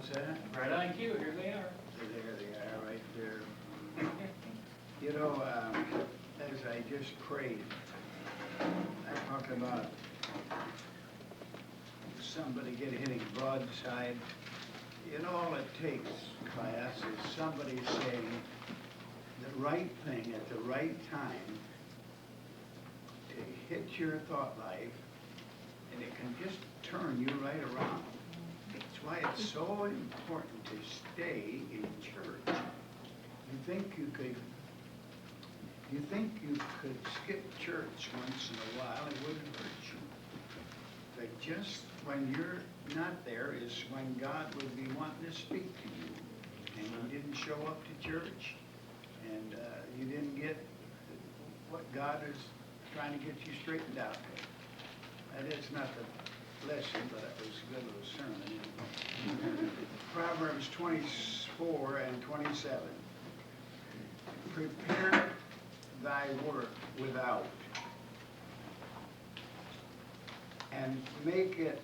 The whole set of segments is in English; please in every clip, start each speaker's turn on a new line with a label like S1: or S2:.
S1: What's that?
S2: Right on cue, here they are.
S1: There they are, right there. You know, as I just prayed, I talked about somebody hitting broadside. You know, all it takes, class, is somebody saying the right thing at the right time to hit your thought life, and it can just turn you right around. That's why it's so important to stay in church. You think you could skip church once in a while, it wouldn't hurt you. But just when you're not there is when God would be wanting to speak to you. And you didn't show up to church, and you didn't get what God is trying to get you straightened out with. That is not the lesson, but it was a good little sermon. Proverbs 24 and 27. Prepare thy work without, and make it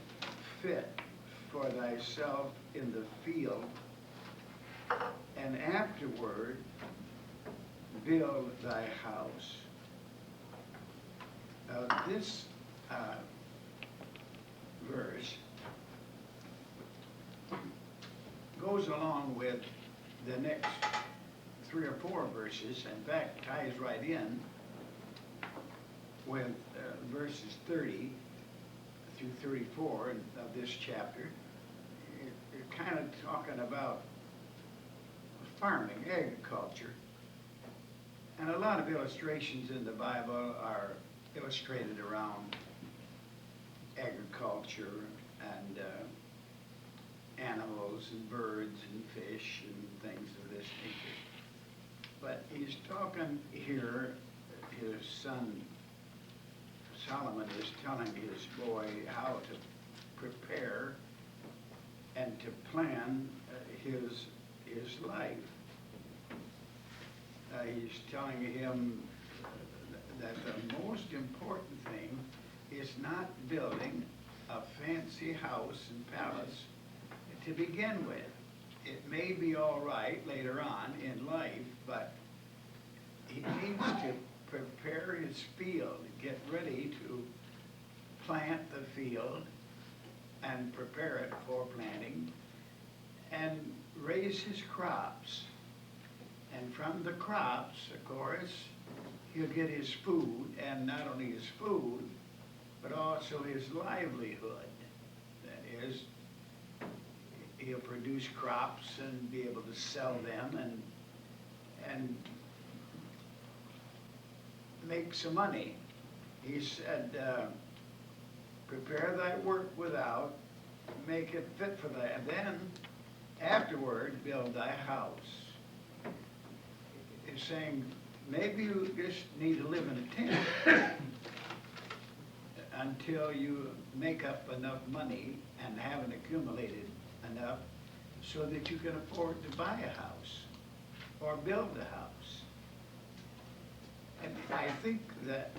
S1: fit for thyself in the field, and afterward build thy house. This verse goes along with the next 3 or 4 verses. In fact, ties right in with verses 30 through 34 of this chapter. You're kind of talking about farming, agriculture. And a lot of illustrations in the Bible are illustrated around agriculture and animals and birds and fish and things of this nature. But he's talking here, his son Solomon is telling his boy how to prepare and to plan his life. He's telling him that the most important thing is not building a fancy house and palace to begin with. It may be all right later on in life, but he needs to prepare his field, get ready to plant the field and prepare it for planting, and raise his crops. And from the crops, of course, he'll get his food, and not only his food, but also his livelihood. That is, he'll produce crops and be able to sell them and make some money. He said, prepare thy work without, make it fit for thy, and then afterward build thy house. He's saying, maybe you just need to live in a tent until you make up enough money and haven't accumulated enough so that you can afford to buy a house or build a house. And I think that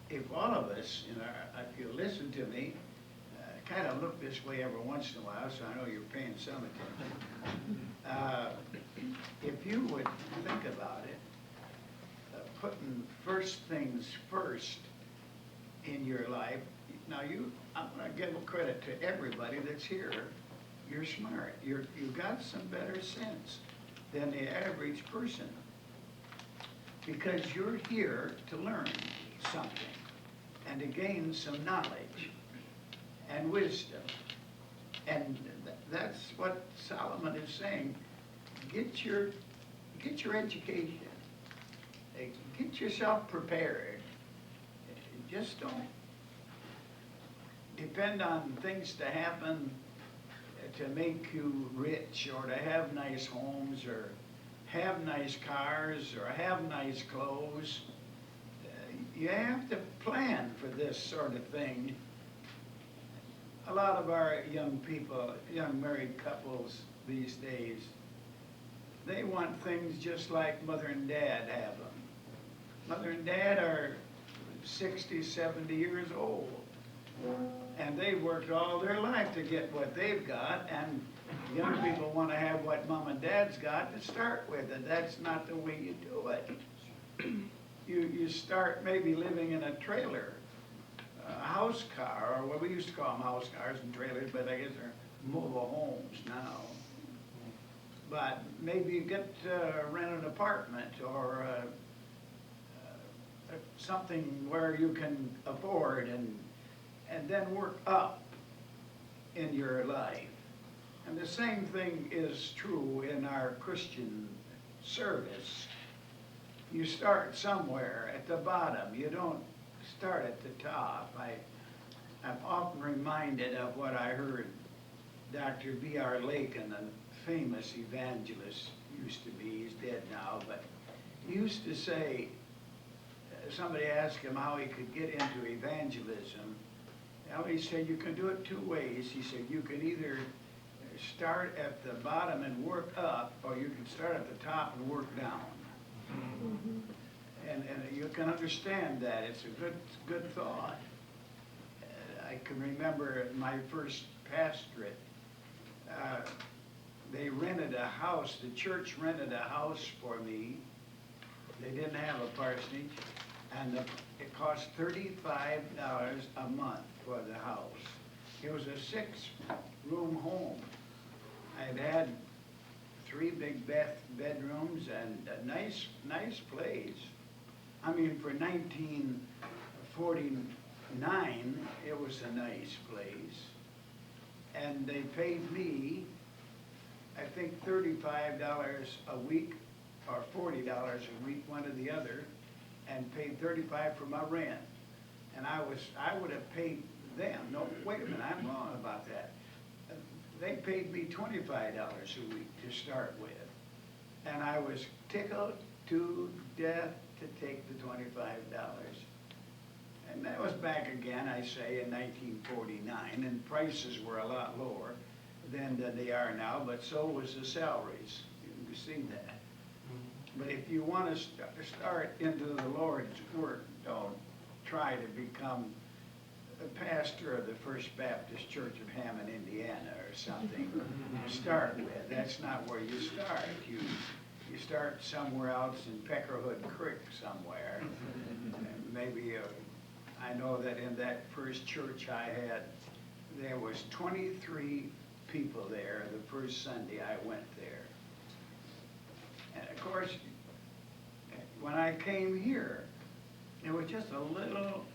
S1: if all of us, if you listen to me, kind of look this way every once in a while, so I know you're paying some attention. If you would think about it, putting first things first in your life. Now I'm going to give credit to everybody that's here. You're smart. You've got some better sense than the average person, because you're here to learn something and to gain some knowledge and wisdom. And that's what Solomon is saying. Get your education. Get yourself prepared. Just don't depend on things to happen to make you rich, or to have nice homes, or have nice cars, or have nice clothes. You have to plan for this sort of thing. A lot of our young people, young married couples these days, they want things just like mother and dad have them. Mother and dad are 60, 70 years old. And they've worked all their life to get what they've got, and young people want to have what mom and dad's got to start with, and that's not the way you do it. You start maybe living in a trailer, a house car, or what we used to call them house cars and trailers, but I guess they're mobile homes now. But maybe you get rent an apartment or something where you can afford and then work up in your life. And the same thing is true in our Christian service. You start somewhere at the bottom. You don't start at the top. I'm often reminded of what I heard Dr. B.R. Lakin, a famous evangelist, used to be, he's dead now, but he used to say, somebody asked him how he could get into evangelism. Well, he said, you can do it two ways. He said, you can either start at the bottom and work up, or you can start at the top and work down. And you can understand that. It's a good thought. I can remember my first pastorate, they rented a house, the church rented a house for me. They didn't have a parsonage, and it cost $35 a month for the house. It was a 6-room home. I'd had 3 big bedrooms and a nice place. I mean, for 1949, it was a nice place. And they paid me, I think, $35 a week or $40 a week, one or the other, and paid $35 for my rent. And I would have paid them. No, wait a minute, I'm wrong about that. They paid me $25 a week to start with. And I was tickled to death to take the $25. And that was back again, I say, in 1949, and prices were a lot lower than they are now, but so was the salaries. You see that. But if you want to start into the Lord's work, don't try to become a pastor of the First Baptist Church of Hammond, Indiana, or something to start with. That's not where you start. You start somewhere else in Peckerhood Creek somewhere. Maybe I know that in that first church I had, there was 23 people there the first Sunday I went there. And of course, when I came here, it was just a little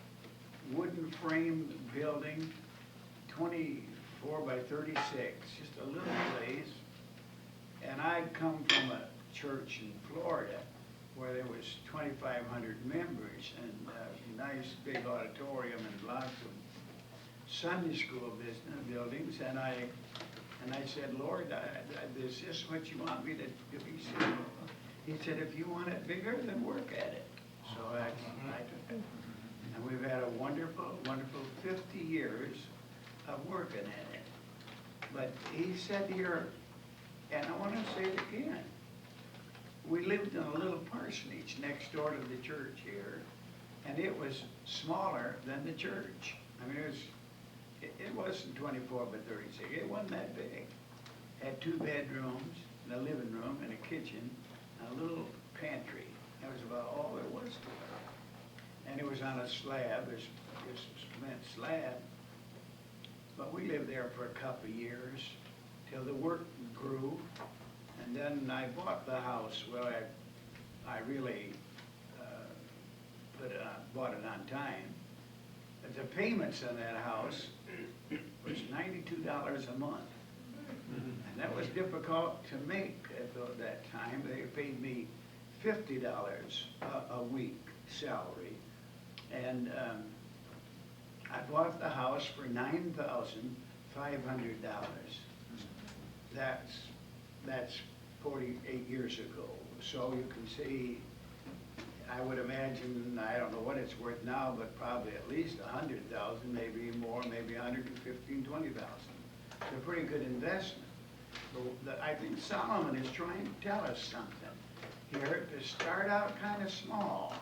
S1: wooden frame building, 24 by 36, just a little place. And I'd come from a church in Florida where there was 2,500 members and a nice big auditorium and lots of Sunday school buildings. And I said, Lord, is this what you want me to do? He said, if you want it bigger, then work at it. So I took it. And we've had a wonderful, wonderful 50 years of working at it. But he said here, and I want to say it again, we lived in a little parsonage next door to the church here, and it was smaller than the church. I mean, it wasn't 24 by 36. It wasn't that big. Had 2 bedrooms, and a living room, and a kitchen, and a little pantry. That was about all there was to it. And it was on a slab, this cement slab. But we lived there for a couple of years till the work grew. And then I bought the house. Well, I really bought it on time. But the payments on that house was $92 a month. And that was difficult to make at that time. They paid me $50 a week salary. And I bought the house for $9,500. That's 48 years ago. So you can see, I would imagine, I don't know what it's worth now, but probably at least 100,000, maybe more, maybe 115, 20,000. It's a pretty good investment. But I think Solomon is trying to tell us something here, to start out kind of small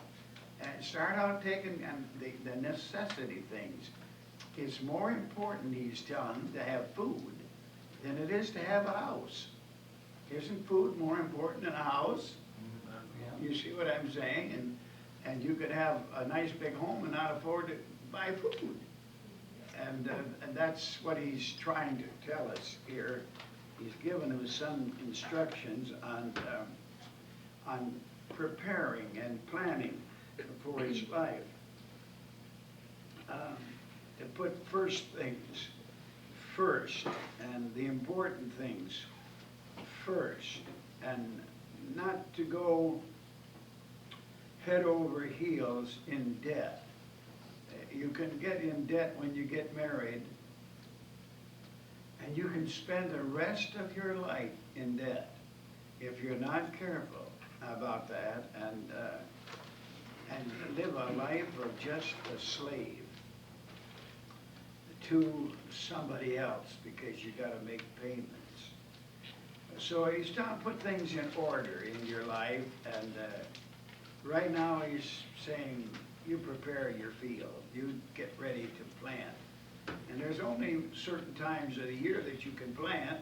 S1: and start out taking the necessity things. it's more important, he's telling, to have food than it is to have a house. Isn't food more important than a house? You see what I'm saying? And you could have a nice big home and not afford to buy food. And that's what he's trying to tell us here. He's given us some instructions on preparing and planning for his life. To put first things first, and the important things first, and not to go head over heels in debt. You can get in debt when you get married, and you can spend the rest of your life in debt if you're not careful about that, and live a life of just a slave to somebody else because you got to make payments. So he's trying to put things in order in your life, and right now he's saying you prepare your field, you get ready to plant. And there's only certain times of the year that you can plant.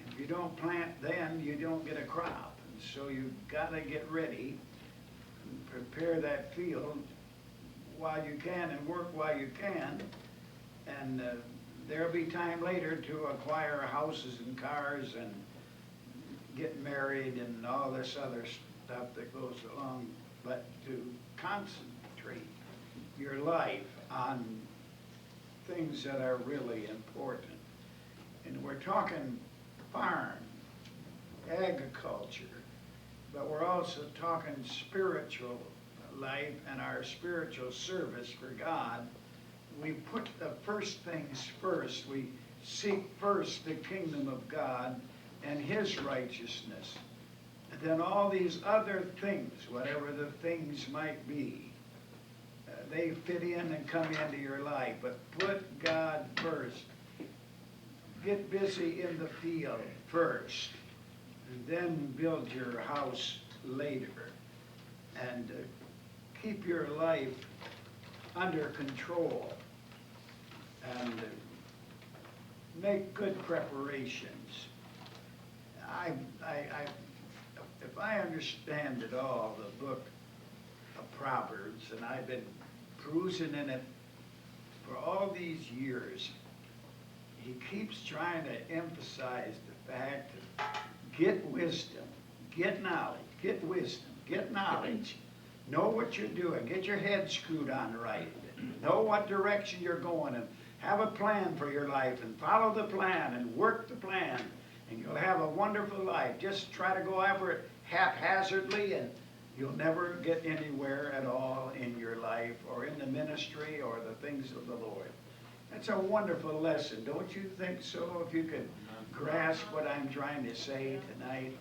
S1: If you don't plant then, you don't get a crop. And so you've got to get ready and prepare that field while you can and work while you can. And there'll be time later to acquire houses and cars and get married and all this other stuff that goes along, but to concentrate your life on things that are really important. And we're talking farm, agriculture, but we're also talking spiritual life and our spiritual service for God. We put the first things first. We seek first the kingdom of God and his righteousness. And then all these other things, whatever the things might be, they fit in and come into your life. But put God first. Get busy in the field first, and then build your house later. And keep your life under control, and make good preparations. If I understand it all, the book of Proverbs, and I've been cruising in it for all these years, he keeps trying to emphasize the fact of get wisdom, get knowledge, get wisdom, get knowledge, know what you're doing, get your head screwed on right, know what direction you're going, and have a plan for your life, and follow the plan, and work the plan, and you'll have a wonderful life. Just try to go after it haphazardly, and you'll never get anywhere at all in your life, or in the ministry, or the things of the Lord. That's a wonderful lesson, don't you think so? If you could grasp what I'm trying to say tonight.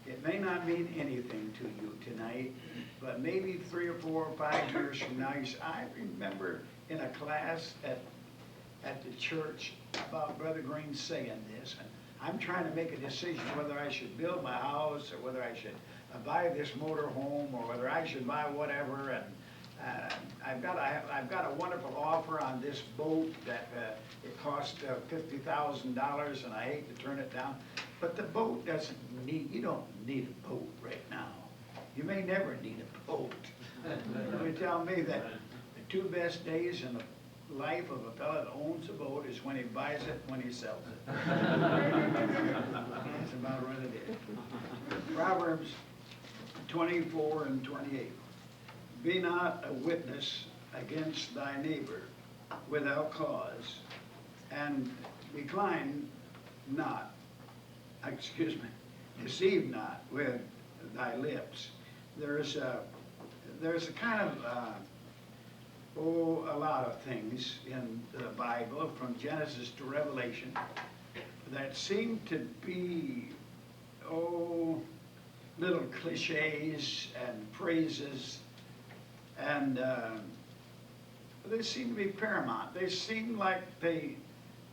S1: It may not mean anything to you tonight, but maybe 3 or 4 or 5 years from now, you say, I remember in a class at the church about Brother Green saying this, and I'm trying to make a decision whether I should build my house, or whether I should buy this motor home, or whether I should buy whatever, and I've got a wonderful offer on this boat that it cost $50,000, and I hate to turn it down. But the boat doesn't need, you don't need a boat right now. You may never need a boat. You tell me that the 2 best days in the life of a fellow that owns a boat is when he buys it, when he sells it. That's about what it is. Proverbs 24 and 28. Be not a witness against thy neighbor without cause, and deceive not with thy lips. There's a kind of, a lot of things in the Bible, from Genesis to Revelation, that seem to be, little cliches and phrases, and they seem to be paramount. They seem like they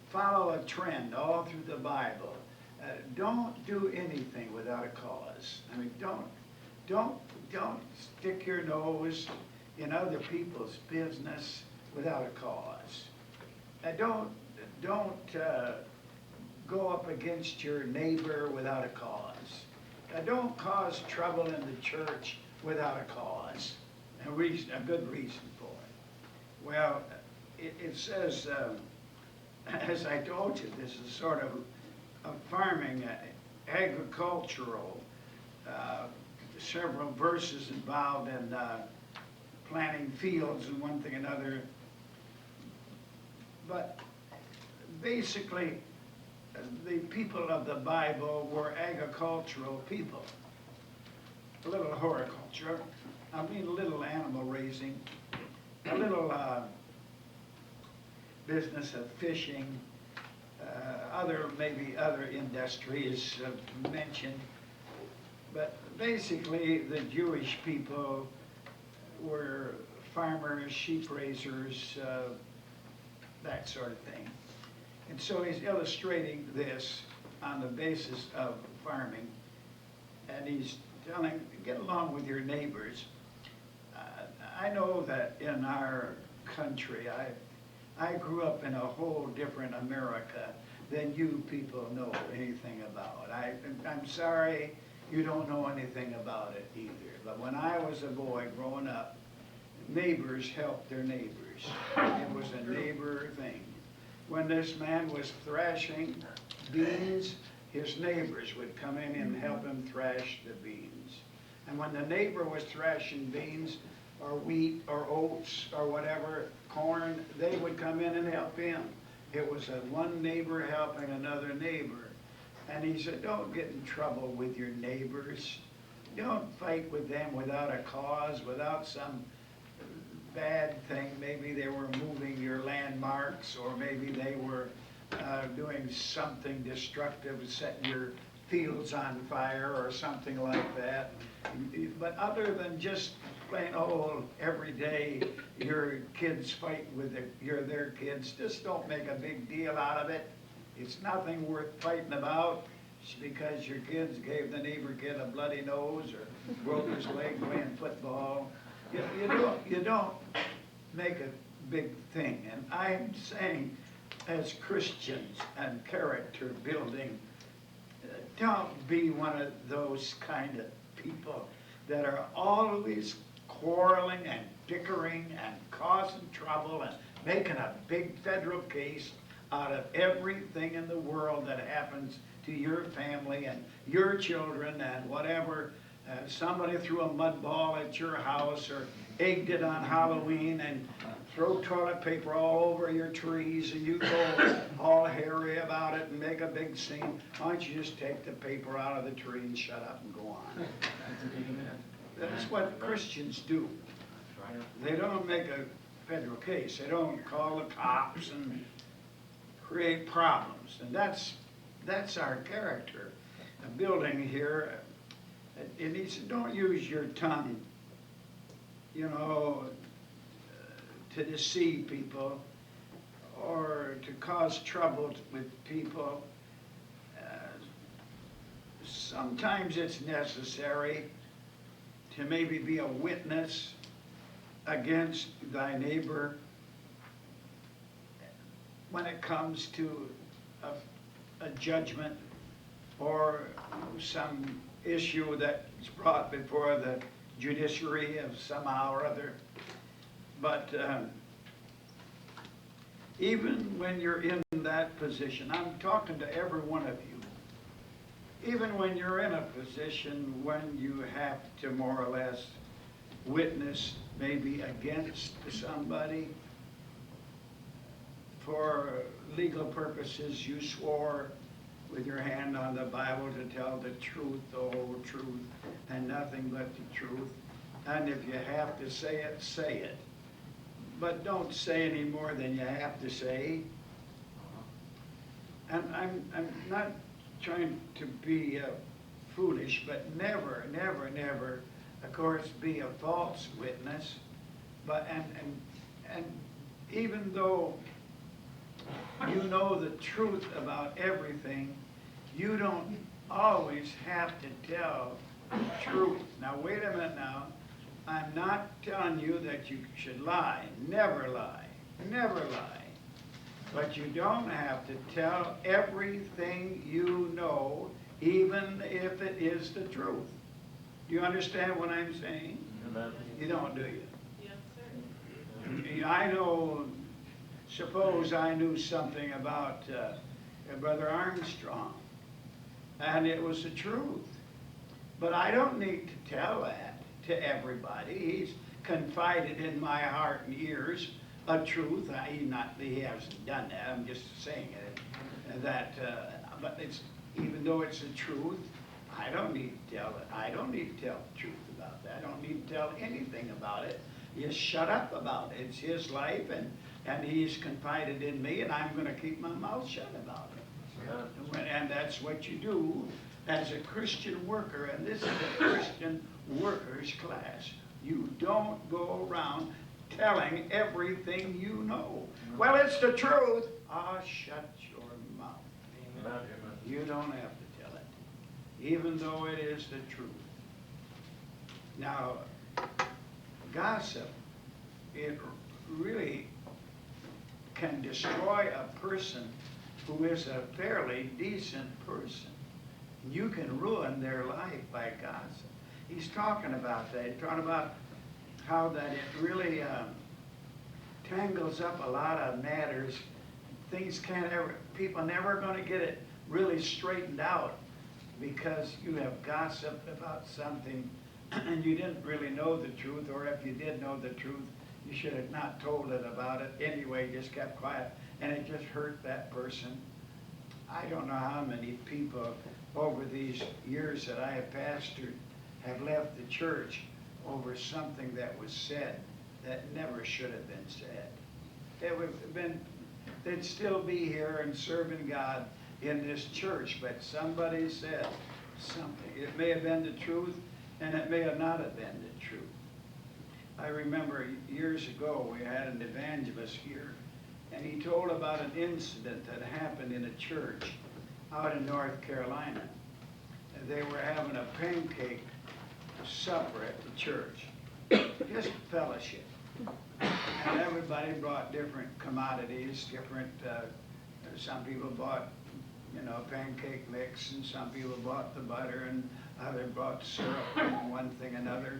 S1: follow a trend all through the Bible. Don't do anything without a cause. I mean, don't stick your nose in other people's business without a cause. don't go up against your neighbor without a cause. Don't cause trouble in the church without a cause, a good reason for it. Well, it says, as I told you, this is sort of a farming, agricultural, several verses involved in planting fields and one thing another. But basically, the people of the Bible were agricultural people. A little horticulture, I mean a little animal raising, a little business of fishing, maybe other industries mentioned. But basically, the Jewish people were farmers, sheep raisers, that sort of thing. And so he's illustrating this on the basis of farming. And he's telling, get along with your neighbors. I know that in our country, I grew up in a whole different America than you people know anything about. I'm sorry you don't know anything about it either. But when I was a boy growing up, neighbors helped their neighbors. It was a neighbor thing. When this man was thrashing beans, his neighbors would come in and help him thrash the beans. And when the neighbor was thrashing beans, or wheat, or oats, or whatever, corn, they would come in and help him. It was one neighbor helping another neighbor. And he said, don't get in trouble with your neighbors. Don't fight with them without a cause, without some bad thing. Maybe they were moving your landmarks, or maybe they were doing something destructive, setting your fields on fire or something like that. But other than just plain old every day your kids fight with their kids, just don't make a big deal out of it. It's nothing worth fighting about. It's because your kids gave the neighbor kid a bloody nose or broke his leg playing football. You don't make a big thing. And I'm saying, as Christians and character building, don't be one of those kind of people that are always quarreling and bickering and causing trouble and making a big federal case out of everything in the world that happens to your family and your children and whatever. Somebody threw a mud ball at your house or egged it on Halloween and throw toilet paper all over your trees, and you go all hairy about it and make a big scene. Why don't you just take the paper out of the tree and shut up and go on? That's what Christians do. They don't make a federal case. They don't call the cops and create problems. And that's our character. A building here, it needs to, don't use your tongue, to deceive people or to cause trouble with people. Sometimes it's necessary to maybe be a witness against thy neighbor when it comes to a judgment or some issue that's brought before the judiciary of somehow or other. But even when you're in that position, I'm talking to every one of you, even when you're in a position when you have to more or less witness maybe against somebody, for legal purposes you swore with your hand on the Bible to tell the truth, the whole truth, and nothing but the truth. And if you have to say it, say it. But don't say any more than you have to say. And I'm not trying to be foolish, but never, never, never, of course, be a false witness. But and even though you know the truth about everything, you don't always have to tell the truth. Now, wait a minute now. I'm not telling you that you should lie. Never lie. Never lie. But you don't have to tell everything you know, even if it is the truth. Do you understand what I'm saying?
S2: Amen.
S1: You don't, do you?
S3: Yes, sir.
S1: I know, suppose I knew something about Brother Armstrong, and it was the truth. But I don't need to tell that to everybody. He's confided in my heart and ears a truth. He hasn't done that. I'm just saying it. But it's, even though it's the truth, I don't need to tell it. I don't need to tell the truth about that. I don't need to tell anything about it. Just shut up about it. It's his life, and he's confided in me, and I'm going to keep my mouth shut about it. And that's what you do as a Christian worker, and this is a Christian workers class. You don't go around telling everything you know. Well, it's the truth. Shut your mouth.
S2: Amen.
S1: You don't have to tell it, even though it is the truth. Now, gossip, it really can destroy a person who is a fairly decent person. You can ruin their life by gossip. He's talking about that. He's talking about how that it really tangles up a lot of matters. Things people never going to get it really straightened out because you have gossiped about something and you didn't really know the truth, or if you did know the truth, you should have not told it about it anyway, just kept quiet, and it just hurt that person. I don't know how many people over these years that I have pastored have left the church over something that was said that never should have been said. It would have been, they'd still be here and serving God in this church, but somebody said something. It may have been the truth, and it may have not have been the truth. I remember years ago we had an evangelist here, and he told about an incident that happened in a church out in North Carolina. And they were having a pancake supper at the church, just fellowship. And everybody brought different commodities, some people bought, pancake mix, and some people bought the butter, and others brought syrup and one thing another.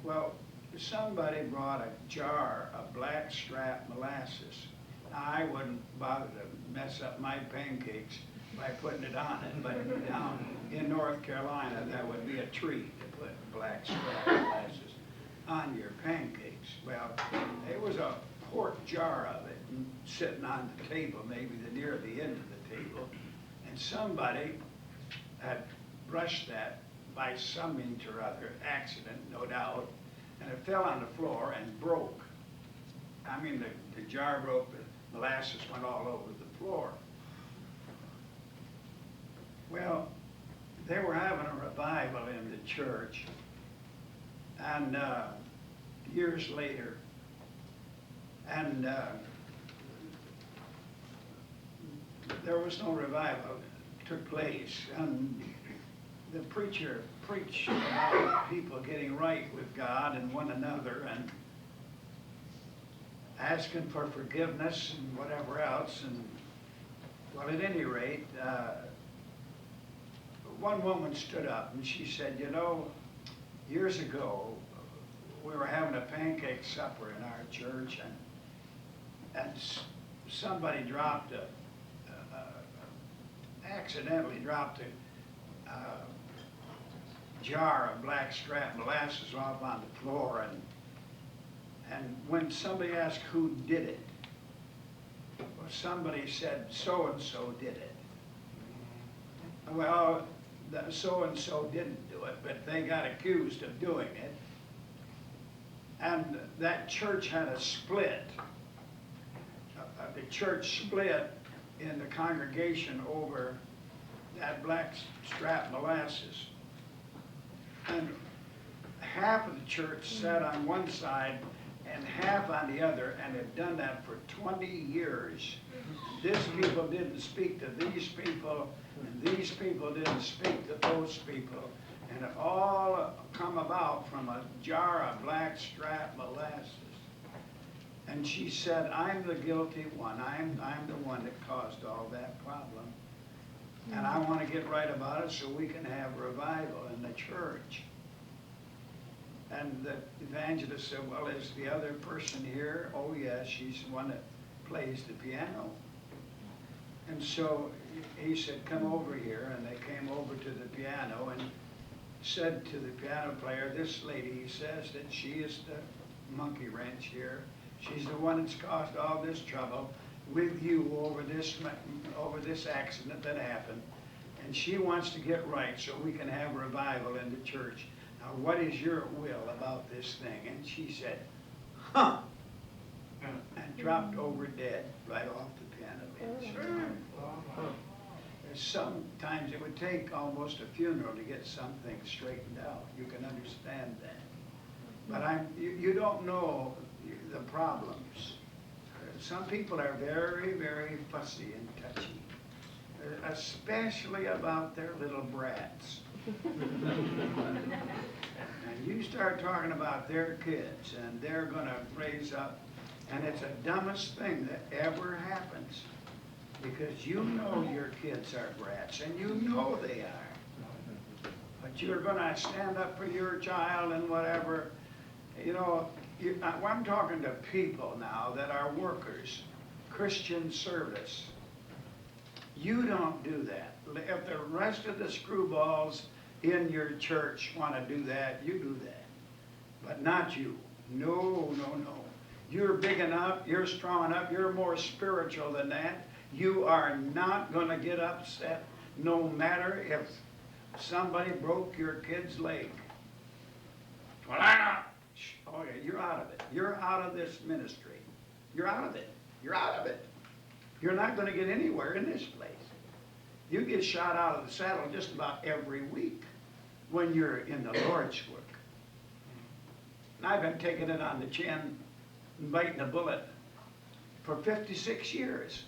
S1: Well, somebody brought a jar of blackstrap molasses. Now, I wouldn't bother to mess up my pancakes by putting it on it, but down in North Carolina, that would be a treat to put blackstrap molasses on your pancakes. Well, it was a quart jar of it sitting on the table, maybe near the end of the table, and somebody had brushed that by some means or other, accident, no doubt, and it fell on the floor and broke. I mean, the jar broke, the molasses went all over the floor. Well, they were having a revival in the church, and years later, and there was no revival took place, and the preacher preached about people getting right with God and one another, and asking for forgiveness and whatever else. And well, at any rate, one woman stood up and she said, years ago we were having a pancake supper in our church, and somebody accidentally dropped a jar of blackstrap molasses off on the floor, and when somebody asked who did it, well, somebody said so-and-so did it. Well, so-and-so didn't do it, but they got accused of doing it. And that church had a split. The church split in the congregation over that blackstrap molasses. And half of the church sat on one side and half on the other, and had done that for 20 years. These people didn't speak to these people, and these people didn't speak to those people. And it all come about from a jar of blackstrap molasses. And she said, I'm the guilty one. I'm the one that caused all that problem. And I want to get right about it so we can have revival in the church. And the evangelist said, well, is the other person here? Oh, yes, she's the one that plays the piano. And so he said, come over here. And they came over to the piano and said to the piano player, this lady, he says that she is the monkey wrench here. She's the one that's caused all this trouble with you over this accident that happened. And she wants to get right so we can have revival in the church. Now, what is your will about this thing? And she said, huh, and dropped over dead right off the piano bench. Sometimes it would take almost a funeral to get something straightened out. You can understand that. But you don't know the problems. Some people are very, very fussy and touchy, especially about their little brats. And you start talking about their kids, and they're going to raise up, and it's the dumbest thing that ever happens, because you know your kids are brats, and you know they are. But you're going to stand up for your child and whatever. You know, I'm talking to people now that are workers, Christian service. You don't do that. If the rest of the screwballs in your church want to do that, you do that. But not you. No, no, no. You're big enough, you're strong enough, you're more spiritual than that. You are not going to get upset no matter if somebody broke your kid's leg. Well, I know. Oh, yeah, you're out of it. You're out of this ministry. You're out of it. You're out of it. You're not going to get anywhere in this place. You get shot out of the saddle just about every week when you're in the Lord's work. And I've been taking it on the chin and biting a bullet for 56 years.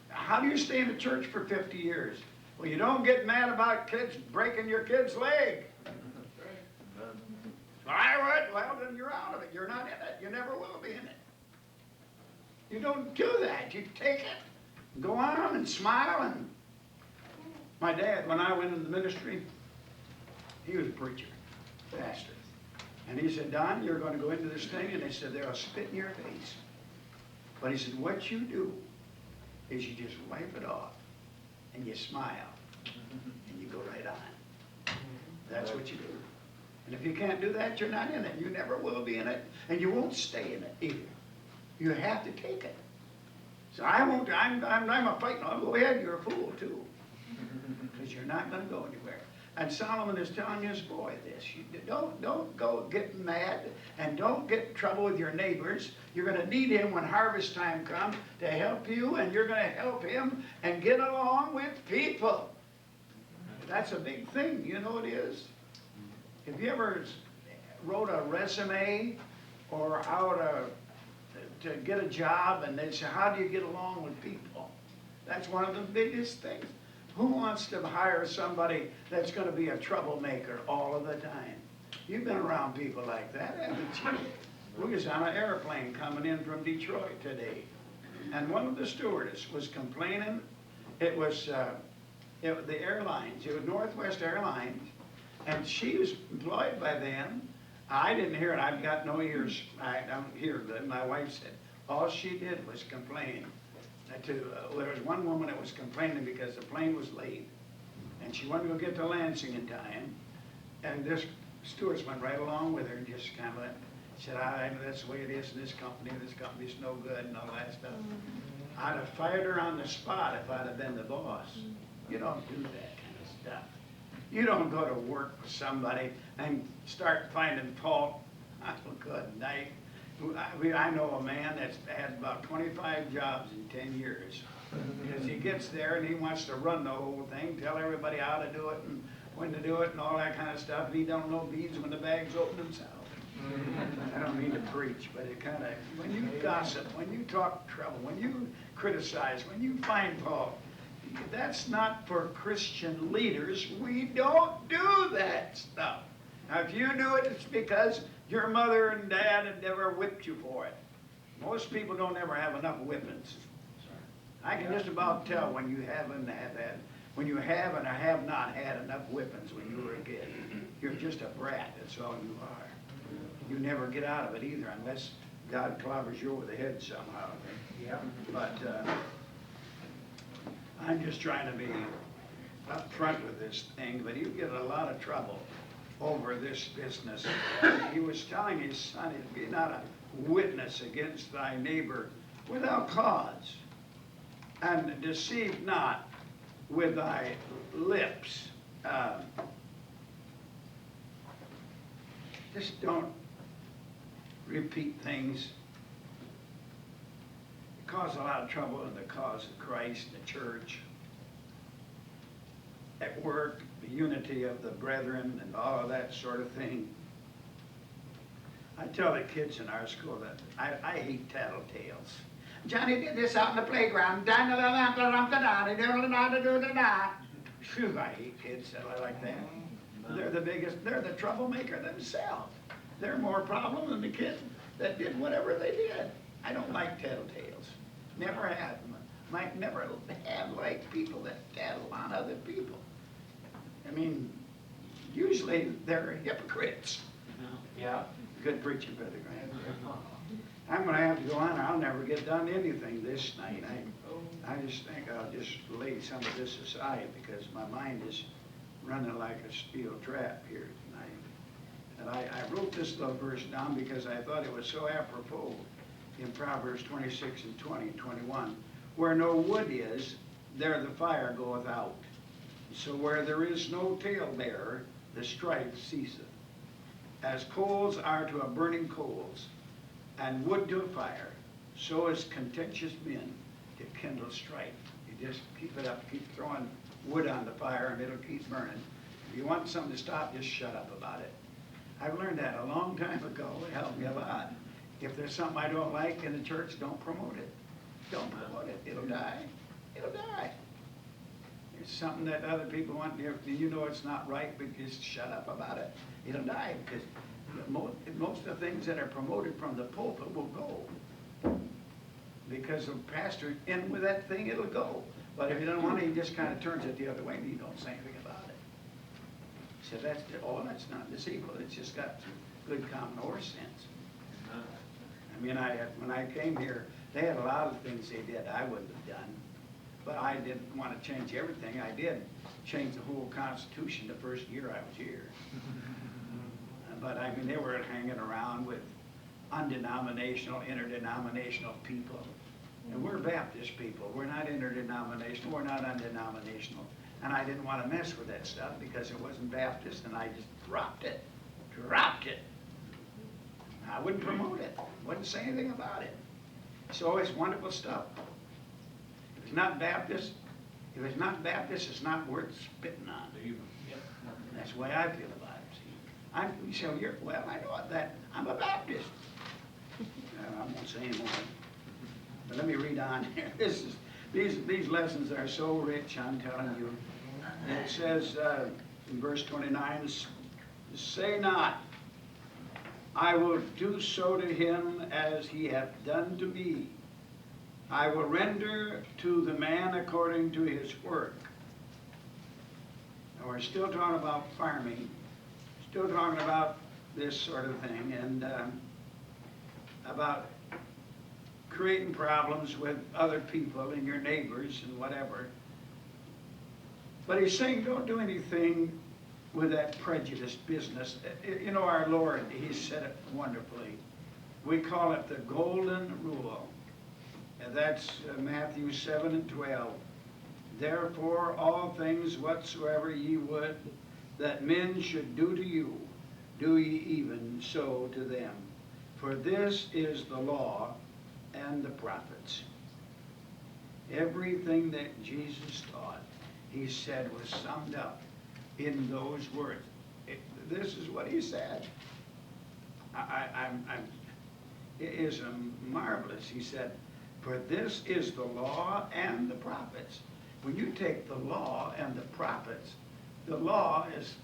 S1: How do you stay in the church for 50 years? Well, you don't get mad about kids breaking your kid's leg. I would. Well, then you're out of it. You're not in it. You never will be in it. You don't do that. You take it, go on and smile. And my dad, when I went into the ministry, he was a preacher, pastor. And he said, Don, you're going to go into this thing. And they said, they'll spit in your face. But he said, what you do is you just wipe it off and you smile and you go right on. That's what you do. And if you can't do that, you're not in it. You never will be in it, and you won't stay in it either. You have to take it. So I won't. I'm a fighting. I'll go ahead. You're a fool too, because you're not going to go anywhere. And Solomon is telling his boy this: you don't go get mad, and don't get in trouble with your neighbors. You're going to need him when harvest time comes to help you, and you're going to help him and get along with people. That's a big thing. You know it is. Have you ever wrote a resume or out to get a job, and they say, how do you get along with people? That's one of the biggest things. Who wants to hire somebody that's going to be a troublemaker all of the time? You've been around people like that, haven't you? We was on an airplane coming in from Detroit today, and one of the stewardess was complaining. It was the airlines. It was Northwest Airlines. And she was employed by them. I didn't hear it. I've got no ears. I don't hear it. My wife said all she did was complain. There was one woman that was complaining because the plane was late, and she wanted to go get to Lansing in time. And this stewardess went right along with her and just kind of said, that's the way it is in this company. This company's no good and all that stuff. I'd have fired her on the spot if I'd have been the boss. You don't do that kind of stuff. You don't go to work with somebody and start finding fault. Oh, good night. I know a man that's had about 25 jobs in 10 years. Because he gets there and he wants to run the whole thing, tell everybody how to do it and when to do it and all that kind of stuff. He don't know beads when the bags open themselves. I don't mean to preach, but it kind of, when you gossip, when you talk trouble, when you criticize, when you find fault, that's not for Christian leaders. We don't do that stuff. Now, if you do it, it's because your mother and dad have never whipped you for it. Most people don't ever have enough whippings. I can just about tell when you haven't had, when you have and have not had enough whippings when you were a kid. You're just a brat, that's all you are. You never get out of it either unless God clobbers you over the head somehow.
S2: Yeah.
S1: But I'm just trying to be upfront with this thing, but you get a lot of trouble over this business. He was telling his son, be not a witness against thy neighbor without cause, and deceive not with thy lips. Just don't repeat things. It causes a lot of trouble in the cause of Christ, the church, at work, the unity of the brethren, and all of that sort of thing. I tell the kids in our school that I hate tattletales. Johnny did this out in the playground. Phew, I hate kids that are like that. They're the biggest, they're the troublemaker themselves. They're more problem than the kids that did whatever they did. I don't like tattletales. Never have. Never have liked people that tattle on other people. I mean, usually they're hypocrites.
S2: Yeah.
S1: Good preaching, Brother Grant. I'm going to have to go on, or I'll never get done anything this night. I just think I'll just lay some of this aside because my mind is running like a steel trap here tonight. And I wrote this little verse down because I thought it was so apropos in Proverbs 26 and 20 and 21. Where no wood is, there the fire goeth out. So where there is no talebearer, the strife ceaseth. As coals are to a burning coals, and wood to a fire, so is contentious men to kindle strife. You just keep it up, keep throwing wood on the fire, and it'll keep burning. If you want something to stop, just shut up about it. I've learned that a long time ago. It helped me a lot. If there's something I don't like in the church, don't promote it. Don't promote it. It'll die. It'll die. It's something that other people want, you know it's not right, but just shut up about it. It'll die because most of the things that are promoted from the pulpit will go. Because the pastor in with that thing, it'll go. But if he doesn't want it, he just kind of turns it the other way and he don't say anything about it. So that's not deceitful. It's just got some good common horse sense. I mean, when I came here, they had a lot of things they did I wouldn't have done. But I didn't want to change everything. I did change the whole Constitution the first year I was here. But I mean, they were hanging around with undenominational, interdenominational people. And we're Baptist people. We're not interdenominational. We're not undenominational. And I didn't want to mess with that stuff because it wasn't Baptist, and I just dropped it. Dropped it. I wouldn't promote it. Wouldn't say anything about it. So it's wonderful stuff. If it's not Baptist, it's not worth spitting on. That's the way I feel about it. See, you say, well, I know that. I'm a Baptist. I won't say anymore. But let me read on here. These lessons are so rich, I'm telling you. It says in verse 29, say not, I will do so to him as he hath done to me. I will render to the man according to his work. Now we're still talking about farming, still talking about this sort of thing, and about creating problems with other people and your neighbors and whatever. But he's saying don't do anything with that prejudice business. You know, our Lord, he said it wonderfully. We call it the golden rule. And that's Matthew 7 and 12. Therefore, all things whatsoever ye would that men should do to you, do ye even so to them. For this is the law and the prophets. Everything that Jesus taught, he said, was summed up in those words. This is what he said. It is marvelous. He said, for this is the law and the prophets. When you take the law and the prophets, the law is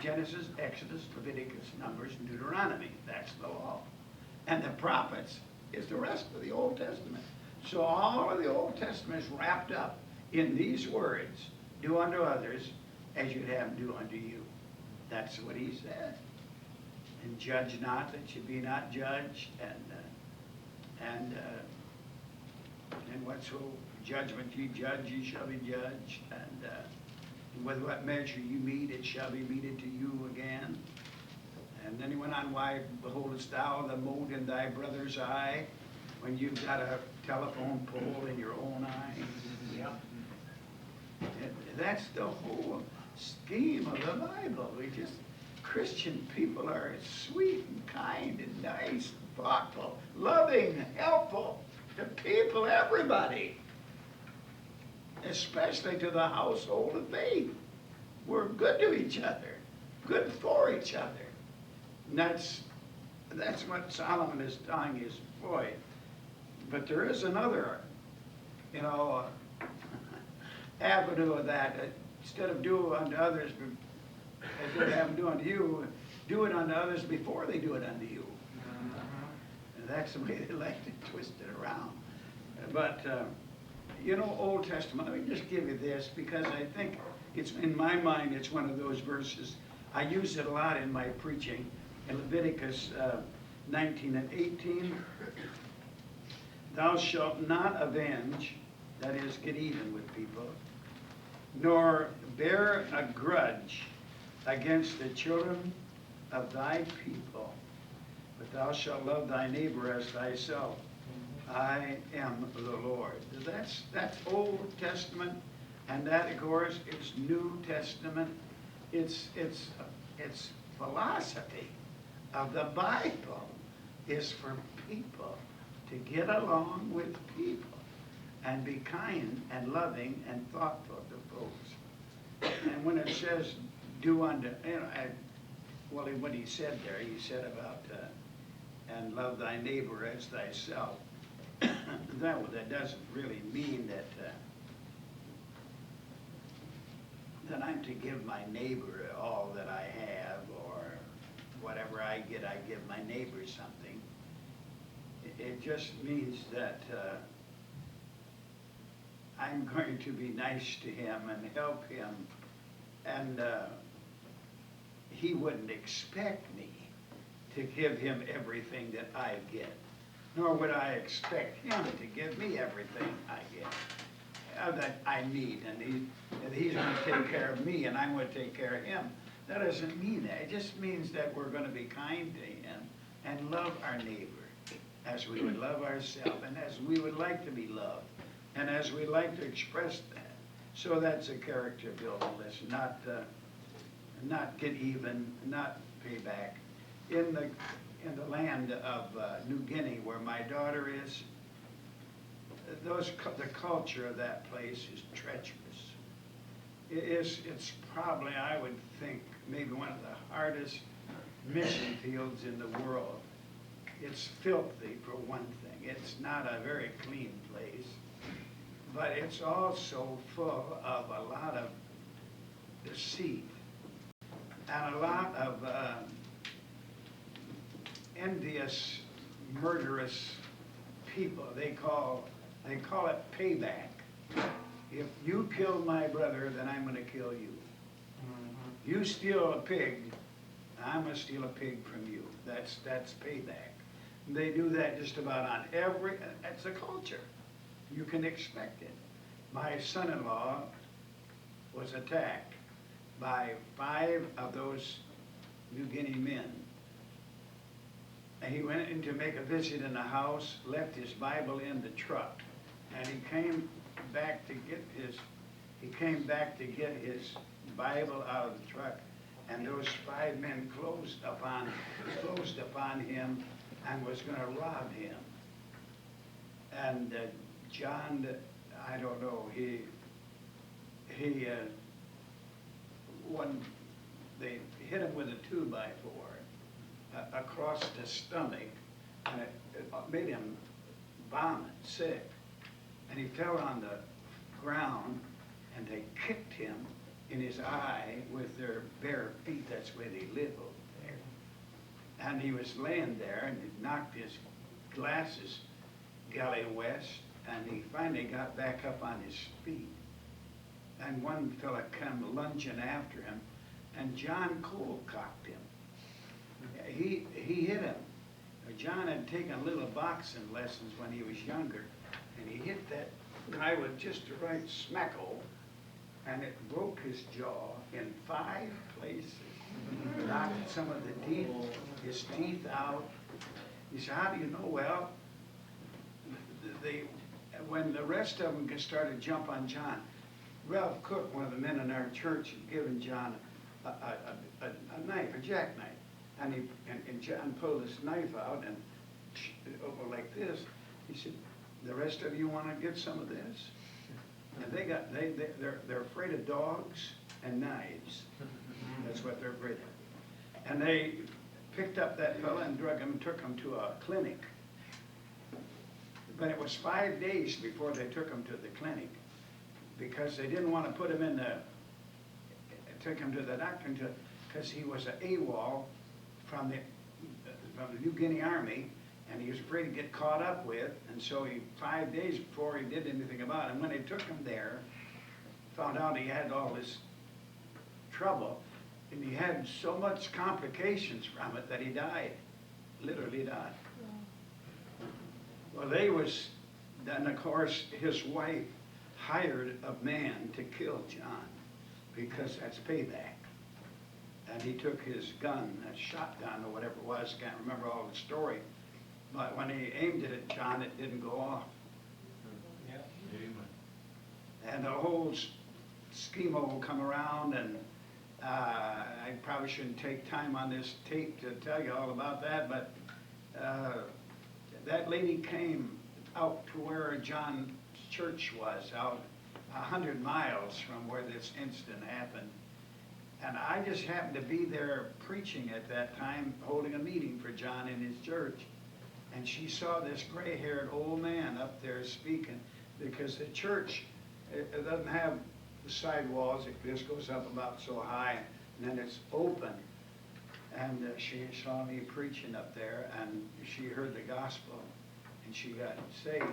S1: Genesis, Exodus, Leviticus, Numbers, and Deuteronomy. That's the law. And the prophets is the rest of the Old Testament. So all of the Old Testament is wrapped up in these words, do unto others as you'd have them do unto you. That's what he said. And judge not that you be not judged, and whatso judgment you judge, you shall be judged, and with what measure you meet, it shall be meted to you again. And then he went on, why beholdest thou the mote in thy brother's eye when you've got a telephone pole in your own eye?
S2: Yeah.
S1: That's the whole scheme of the Bible. Christian people are sweet and kind and nice, and thoughtful, loving, helpful to people, everybody, especially to the household of faith. We're good to each other, good for each other. And that's what Solomon is telling his boy. But there is another, avenue of that. Instead of do unto others as they have them do unto you, do it unto others before they do it unto you. And that's the way they like to twist it around. But, Old Testament, let me just give you this, because I think it's, in my mind, it's one of those verses. I use it a lot in my preaching. In Leviticus 19 and 18, thou shalt not avenge, that is, get even with people, nor bear a grudge against the children of thy people, but thou shalt love thy neighbor as thyself. I am the Lord. That's Old Testament, and that, of course, is New Testament. It's philosophy of the Bible is for people to get along with people and be kind and loving and thoughtful to folks. And when it says do unto, what he said there, he said about and love thy neighbor as thyself. That doesn't really mean that I'm to give my neighbor all that I have, or whatever I get, I give my neighbor something. It just means that I'm going to be nice to him and help him, and he wouldn't expect me to give him everything that I get, nor would I expect him to give me everything I get, that I need, and he's going to take care of me and I'm going to take care of him. That doesn't mean that. It just means that we're going to be kind to him and love our neighbor as we would love ourselves, and as we would like to be loved, and as we like to express that. So that's a character building list, not get even, not pay back. In the land of New Guinea, where my daughter is, the culture of that place is treacherous. It's probably, I would think, maybe one of the hardest mission fields in the world. It's filthy, for one thing. It's not a very clean place, but it's also full of a lot of deceit and a lot of envious, murderous people. They call it payback. If you kill my brother, then I'm going to kill you. You steal a pig, I'm going to steal a pig from you. That's payback. They do that just about on that's a culture. You can expect it. My son-in-law was attacked by 5 of those New Guinea men. And he went in to make a visit in the house, left his Bible in the truck, and he came back to get his Bible out of the truck, and those 5 men closed upon him and was going to rob him. And John, I don't know, they hit him with a 2x4 across the stomach, and it made him vomit, sick. And he fell on the ground, and they kicked him in his eye with their bare feet. That's where they live over there. And he was laying there, and it knocked his glasses, Galley West, and he finally got back up on his feet. And one fella come lunging after him, and John Cole cocked him. He hit him. John had taken little boxing lessons when he was younger, and he hit that guy with just the right smacko, and it broke his jaw in 5 places. Knocked some of his teeth out. He said, how do you know? Well, when the rest of them started to jump on John, Ralph Cook, one of the men in our church, had given John a knife, a jackknife. And John pulled his knife out and over like this. He said, the rest of you want to get some of this? And they're afraid of dogs and knives. That's what they're afraid of. And they picked up that fella and drug him and took him to a clinic. But it was 5 days before they took him to the clinic, because they didn't want to put him in took him to the doctor because he was an AWOL from the New Guinea Army, and he was afraid to get caught up with, and so 5 days before he did anything about it, and when they took him there, found out he had all this trouble, and he had so much complications from it that he died, literally died. Well, then of course his wife hired a man to kill John, because that's payback. And he took his gun, a shotgun or whatever it was, can't remember all the story, but when he aimed it at John, it didn't go off. Yeah. And the whole schema will come around, and I probably shouldn't take time on this tape to tell you all about that, but that lady came out to where John's church was, out 100 miles from where this incident happened. And I just happened to be there preaching at that time, holding a meeting for John in his church. And she saw this gray-haired old man up there speaking, because the church, it doesn't have the side walls. It just goes up about so high, and then it's open. And she saw me preaching up there, and she heard the gospel, and she got saved.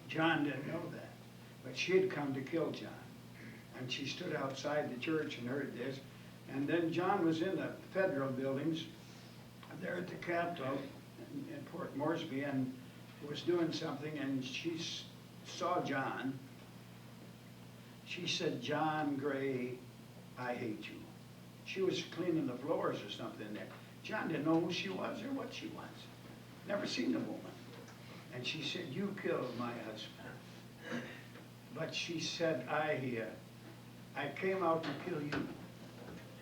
S1: John didn't know that, but she had come to kill John. And she stood outside the church and heard this. And then John was in the federal buildings there at the Capitol in Port Moresby, and was doing something, and she saw John. She said, "John Gray, I hate you." She was cleaning the floors or something there. John didn't know who she was or what she was. Never seen the woman. And she said, "You killed my husband." But she said, I came out to kill you.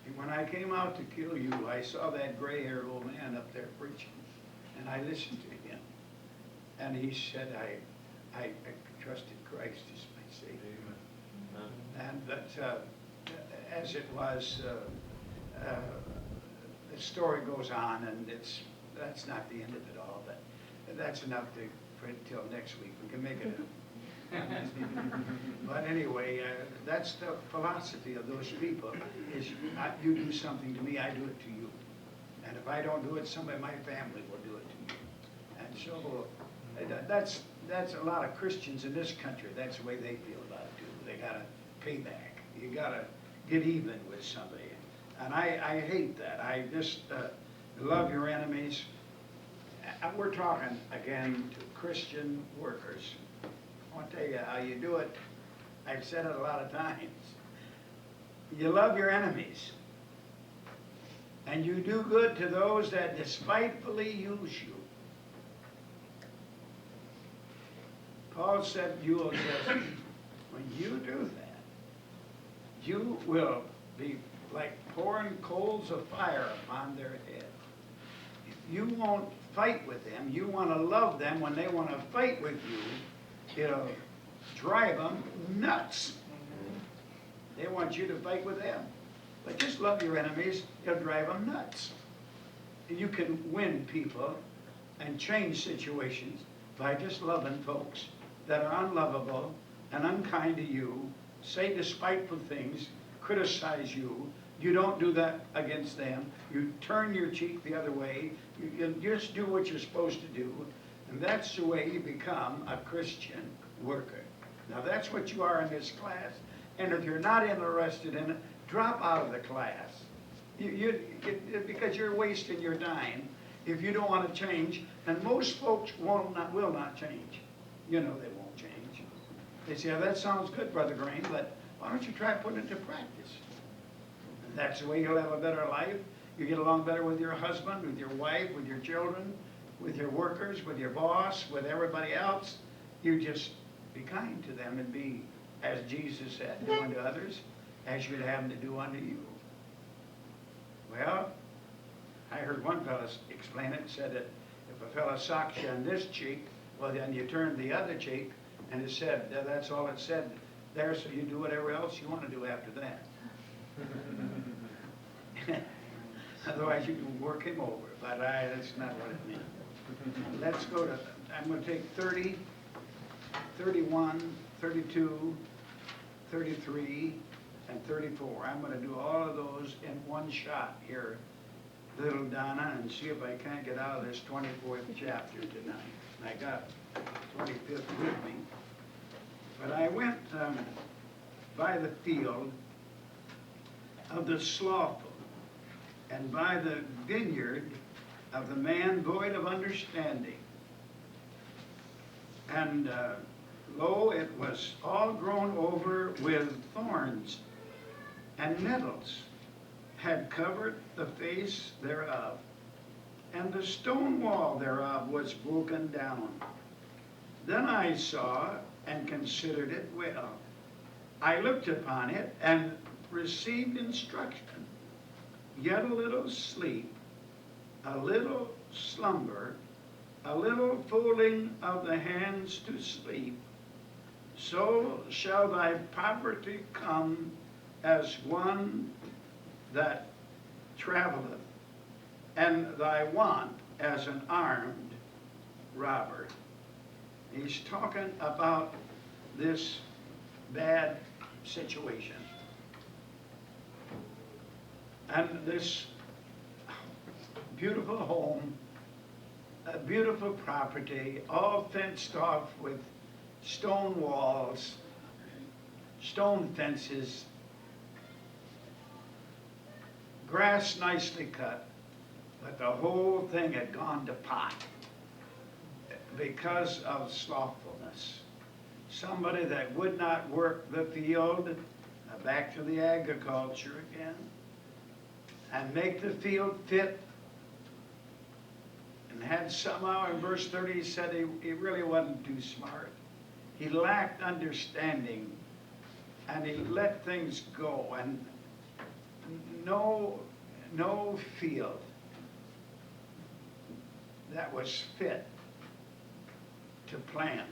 S1: And when I came out to kill you, I saw that gray-haired old man up there preaching, and I listened to him. And he said, I trusted Christ as my Savior. And that, as it was, the story goes on, and that's not the end of it all, but that's enough for until next week. We can make it but anyway, that's the philosophy of those people, is you do something to me, I do it to you. And if I don't do it, somebody in my family will do it to you. And so that's a lot of Christians in this country, that's the way they feel about it too. They gotta pay back. You gotta get even with somebody. And I hate that. I just love your enemies. And we're talking, again, to Christian workers. I want to tell you how you do it. I've said it a lot of times. You love your enemies, and you do good to those that despitefully use you. Paul said, you will just, when you do that, you will be like pouring coals of fire upon their head. If you won't fight with them, you want to love them when they want to fight with you, it'll drive them nuts. They want you to fight with them. But just love your enemies, it'll drive them nuts. And you can win people and change situations by just loving folks that are unlovable and unkind to you, say despiteful things, criticize you, You don't do that against them. You turn your cheek the other way. You just do what you're supposed to do. And that's the way you become a Christian worker. Now that's what you are in this class. And if you're not interested in it, drop out of the class. Because you're wasting your time if you don't want to change. And most folks will not change. You know they won't change. They say, oh, that sounds good, Brother Green, but why don't you try putting it to practice? And that's the way you'll have a better life. You get along better with your husband, with your wife, with your children, with your workers, with your boss, with everybody else. You just be kind to them and be, as Jesus said, do unto others as you'd have them to do unto you. Well, I heard one fellow explain it, said that if a fellow socks you on this cheek, well then you turn the other cheek, and it said, that's all it said there, so you do whatever else you want to do after that. Otherwise you can work him over, but that's not what it means. Let's go to, I'm going to take 30, 31, 32, 33, and 34. I'm going to do all of those in one shot here, little Donna, and see if I can't get out of this 24th chapter tonight. I got 25th with me. But I went by the field of the slothful, and by the vineyard of the man void of understanding. And lo, it was all grown over with thorns, and nettles had covered the face thereof, and the stone wall thereof was broken down. Then I saw and considered it well. I looked upon it and received instruction. Yet a little sleep, a little slumber, a little folding of the hands to sleep, so shall thy poverty come as one that traveleth, and thy want as an armed robber. He's talking about this bad situation. And this beautiful home, a beautiful property, all fenced off with stone walls, stone fences, grass nicely cut, but the whole thing had gone to pot because of slothfulness. Somebody that would not work the field, back to the agriculture again, and make the field fit, and had somehow, in verse 30, he said he really wasn't too smart. He lacked understanding, and he let things go, and no field that was fit to plant.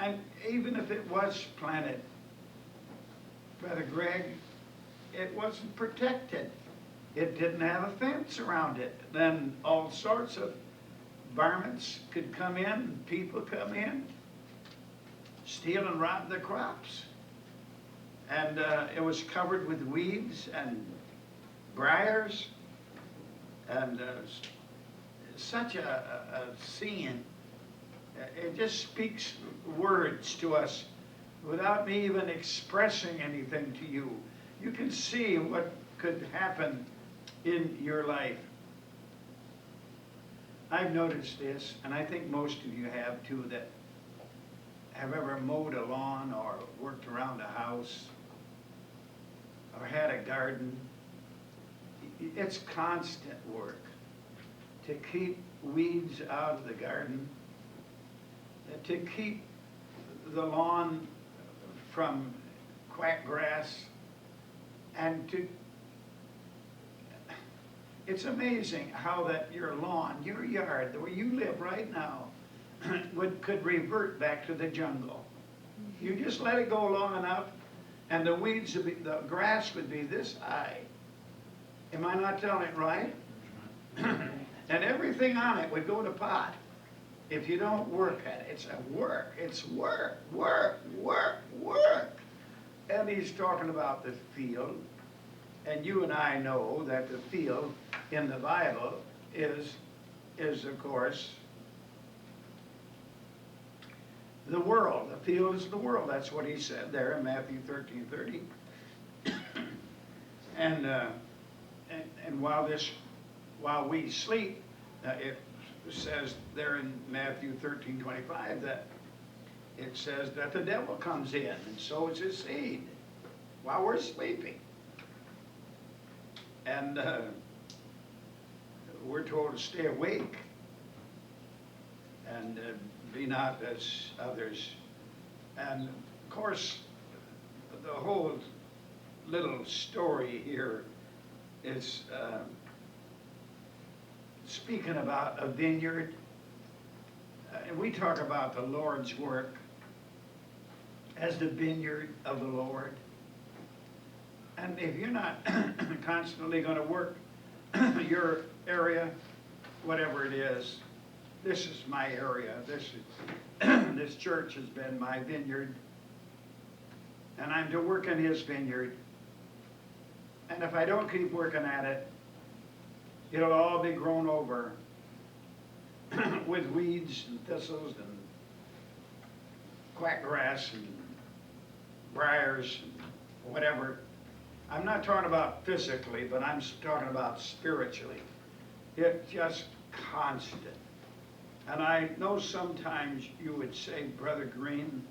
S1: And even if it was planted, Brother Greg, it wasn't protected. It didn't have a fence around it. Then all sorts of varmints could come in, people come in, steal and rob the crops. And it was covered with weeds and briars, and such a scene. It just speaks words to us without me even expressing anything to you. You can see what could happen in your life. I've noticed this, and I think most of you have too, that have ever mowed a lawn or worked around a house or had a garden. It's constant work to keep weeds out of the garden, to keep the lawn from quack grass, and it's amazing how that your lawn, your yard, where you live right now, could revert back to the jungle. You just let it go long enough, and the weeds, the grass would be this high. Am I not telling it right? And everything on it would go to pot if you don't work at it. It's a work. It's work, work, work, work. And he's talking about the field. And you and I know that the field in the Bible is of course, the world. The field is the world. That's what he said there in Matthew 13:30. And while we sleep, it says there in Matthew 13:25 that it says that the devil comes in and sows his seed while we're sleeping. And we're told to stay awake and be not as others. And of course, the whole little story here is speaking about a vineyard. And we talk about the Lord's work as the vineyard of the Lord. And if you're not constantly going to work your area, whatever it is, this is my area. This church has been my vineyard. And I'm to work in his vineyard. And if I don't keep working at it, it'll all be grown over with weeds and thistles and quackgrass and briars and whatever. I'm not talking about physically, but I'm talking about spiritually. It's just constant. And I know sometimes you would say, Brother Green,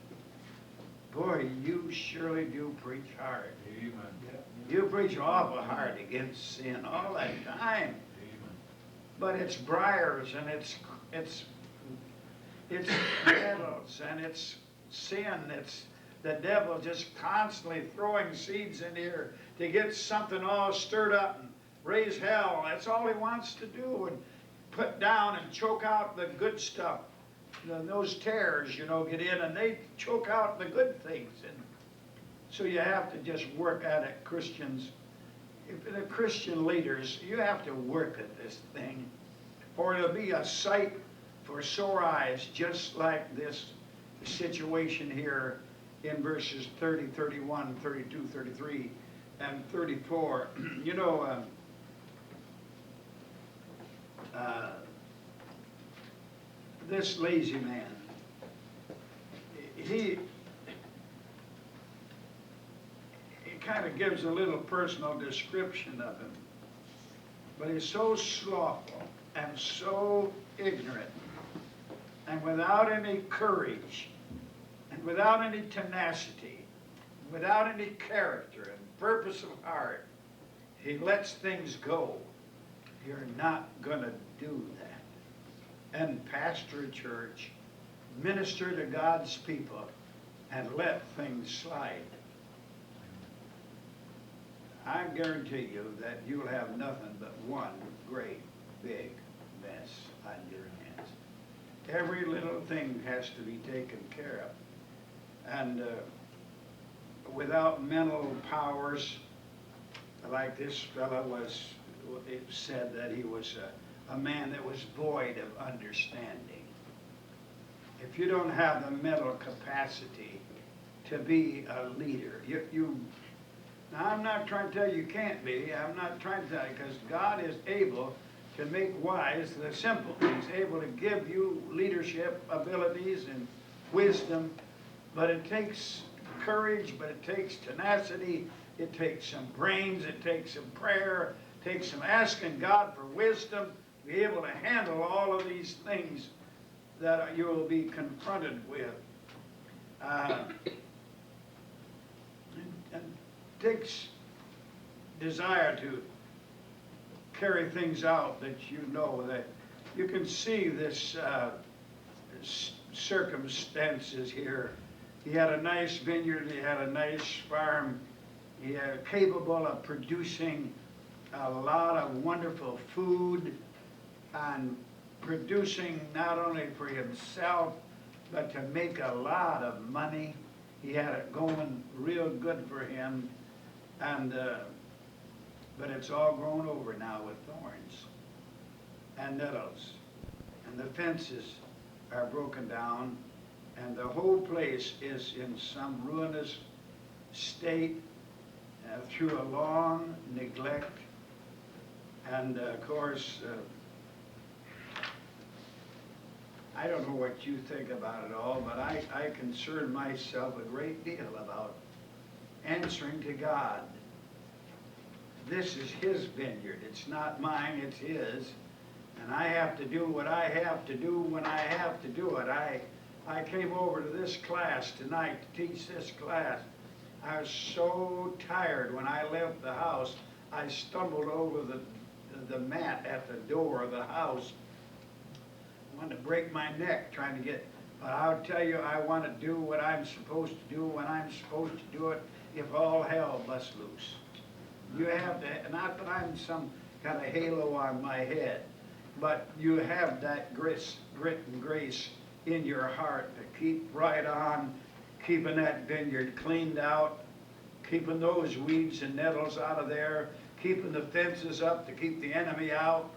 S1: boy, you surely do preach hard.
S2: Amen.
S1: You preach awful hard against sin all that time.
S2: Amen.
S1: But it's briars and it's nettles and it's sin. It's the devil just constantly throwing seeds in here to get something all stirred up and raise hell. That's all he wants to do, and put down and choke out the good stuff. Those tares, get in and they choke out the good things. And so you have to just work at it, Christians. If the Christian leaders, you have to work at this thing, or it'll be a sight for sore eyes, just like this situation here in verses 30, 31, 32, 33, and 34. This lazy man, it kind of gives a little personal description of him. But he's so slothful and so ignorant and without any courage and without any tenacity, without any character and purpose of heart. He lets things go. You're not going to do that. And pastor a church, minister to God's people, and let things slide. I guarantee you that you'll have nothing but one great big mess on your hands. Every little thing has to be taken care of. And without mental powers, like this fellow was, it said that he was a man that was void of understanding. If you don't have the mental capacity to be a leader, now I'm not trying to tell you can't be. I'm not trying to tell you, because God is able to make wise the simple. He's able to give you leadership abilities and wisdom, but it takes courage, but it takes tenacity, it takes some brains, it takes some prayer, it takes some asking God for wisdom to be able to handle all of these things that you will be confronted with. And takes desire to carry things out that that you can see this circumstances here. He had a nice vineyard, he had a nice farm, he was capable of producing a lot of wonderful food and producing not only for himself but to make a lot of money. He had it going real good for him, and but it's all grown over now with thorns and nettles, and the fences are broken down, and the whole place is in some ruinous state through a long neglect. And of course, I don't know what you think about it all, but I concern myself a great deal about answering to God. This is His vineyard. It's not mine, it's His. And I have to do what I have to do when I have to do it. I came over to this class tonight to teach this class. I was so tired when I left the house. I stumbled over the mat at the door of the house. I wanted to break my neck trying to get, but I'll tell you, I want to do what I'm supposed to do when I'm supposed to do it if all hell busts loose. You have to, not that I'm some kind of halo on my head, but you have that grit and grace in your heart to keep right on, keeping that vineyard cleaned out, keeping those weeds and nettles out of there, keeping the fences up to keep the enemy out.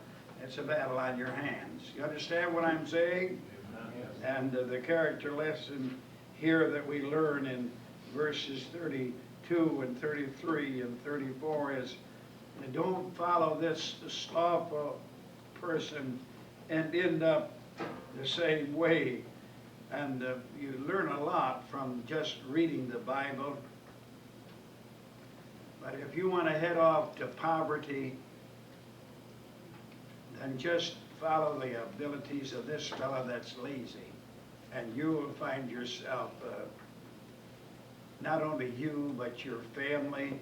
S1: It's a battle on your hands. You understand what I'm saying? And the character lesson here that we learn in verses 32 and 33 and 34 is, don't follow this slothful person and end up the same way. And you learn a lot from just reading the Bible. But if you want to head off to poverty, then just follow the abilities of this fellow that's lazy. And you will find yourself, not only you, but your family.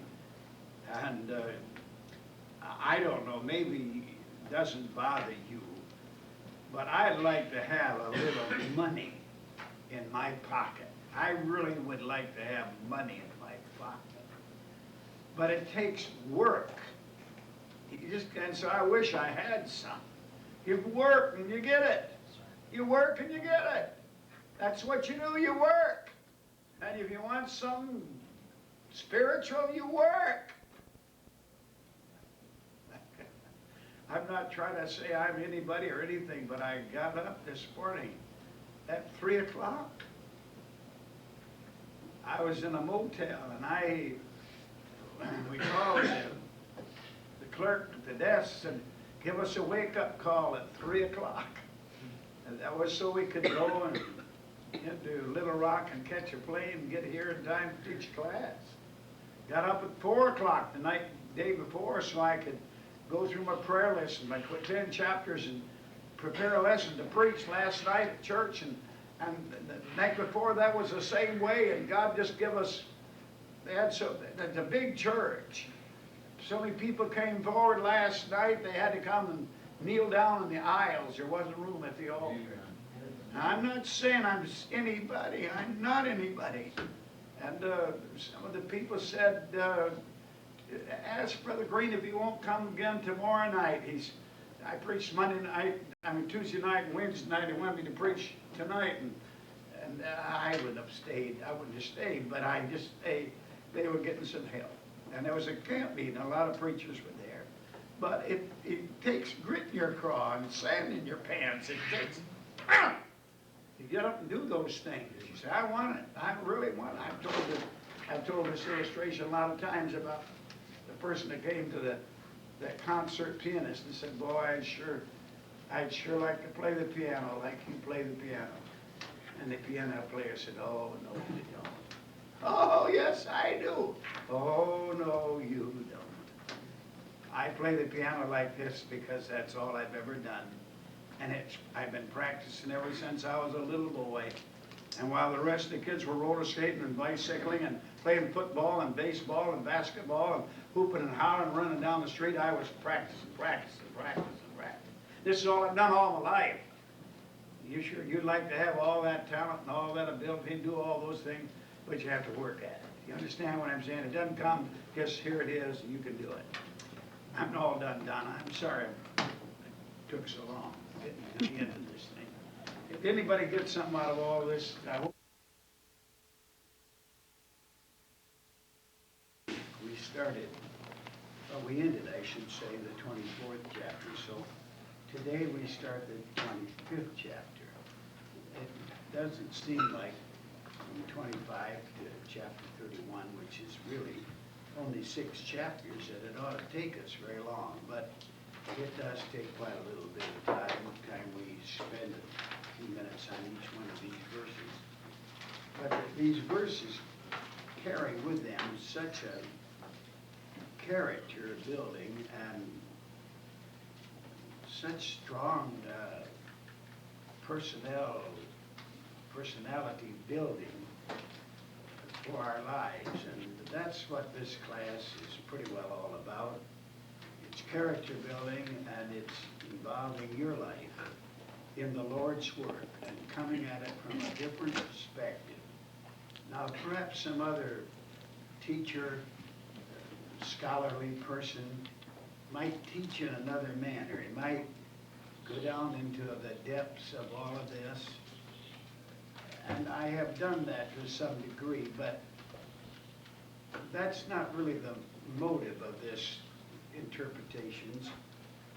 S1: And I don't know, maybe it doesn't bother you, but I'd like to have a little money in my pocket. I really would like to have money in my pocket. But it takes work. And so I wish I had some. You work and you get it. You work and you get it. That's what you do, you work. And if you want something spiritual, you work. I'm not trying to say I'm anybody or anything, but I got up this morning at 3 o'clock. I was in a motel, and we called the clerk at the desk and give us a wake-up call at 3 o'clock. And that was so we could go and into Little Rock and catch a plane and get here in time to teach class. Got up at 4 o'clock the day before so I could go through my prayer lesson, my 10 chapters, and prepare a lesson to preach last night at church. And the night before that was the same way, and God just give us, it's a big church. So many people came forward last night, they had to come and kneel down in the aisles. There wasn't room at the altar. Now, I'm not saying I'm anybody. I'm not anybody. And some of the people said, ask Brother Green if he won't come again tomorrow night. I preached Tuesday night and Wednesday night. He wanted me to preach tonight, and I wouldn't have stayed. I wouldn't have stayed, but they were getting some help. And there was a camp meeting. A lot of preachers were there. But it takes grit in your craw and sand in your pants. It takes to get up and do those things. You say, I want it. I really want it. I've told this illustration a lot of times about the person that came to that concert pianist and said, boy, I'd sure like to play the piano like you play the piano. And the piano player said, oh, no, you don't. Oh, yes, I do. Oh, no, you don't. I play the piano like this because that's all I've ever done. And I've been practicing ever since I was a little boy. And while the rest of the kids were roller skating and bicycling and playing football and baseball and basketball and hooping and hollering and running down the street, I was practicing. This is all I've done all my life. You'd like to have all that talent and all that ability and do all those things, but you have to work at it. You understand what I'm saying? It doesn't come just here it is and you can do it. I'm all done, Donna. I'm sorry it took so long getting to the end of this thing. If anybody gets something out of all this, I hope. We ended, I should say, the 24th chapter. So today we start the 25th chapter. It doesn't seem like from 25 to chapter 31, which is really only 6 chapters, and it ought to take us very long, but it does take quite a little bit of time we spend a few minutes on each one of these verses. But these verses carry with them such a character building and such strong personality building for our lives, and that's what this class is pretty well all about. It's character building, and it's involving your life in the Lord's work and coming at it from a different perspective. Now, perhaps some other teacher, scholarly person might teach in another manner. He might go down into the depths of all of this, and I have done that to some degree, but that's not really the motive of this interpretations.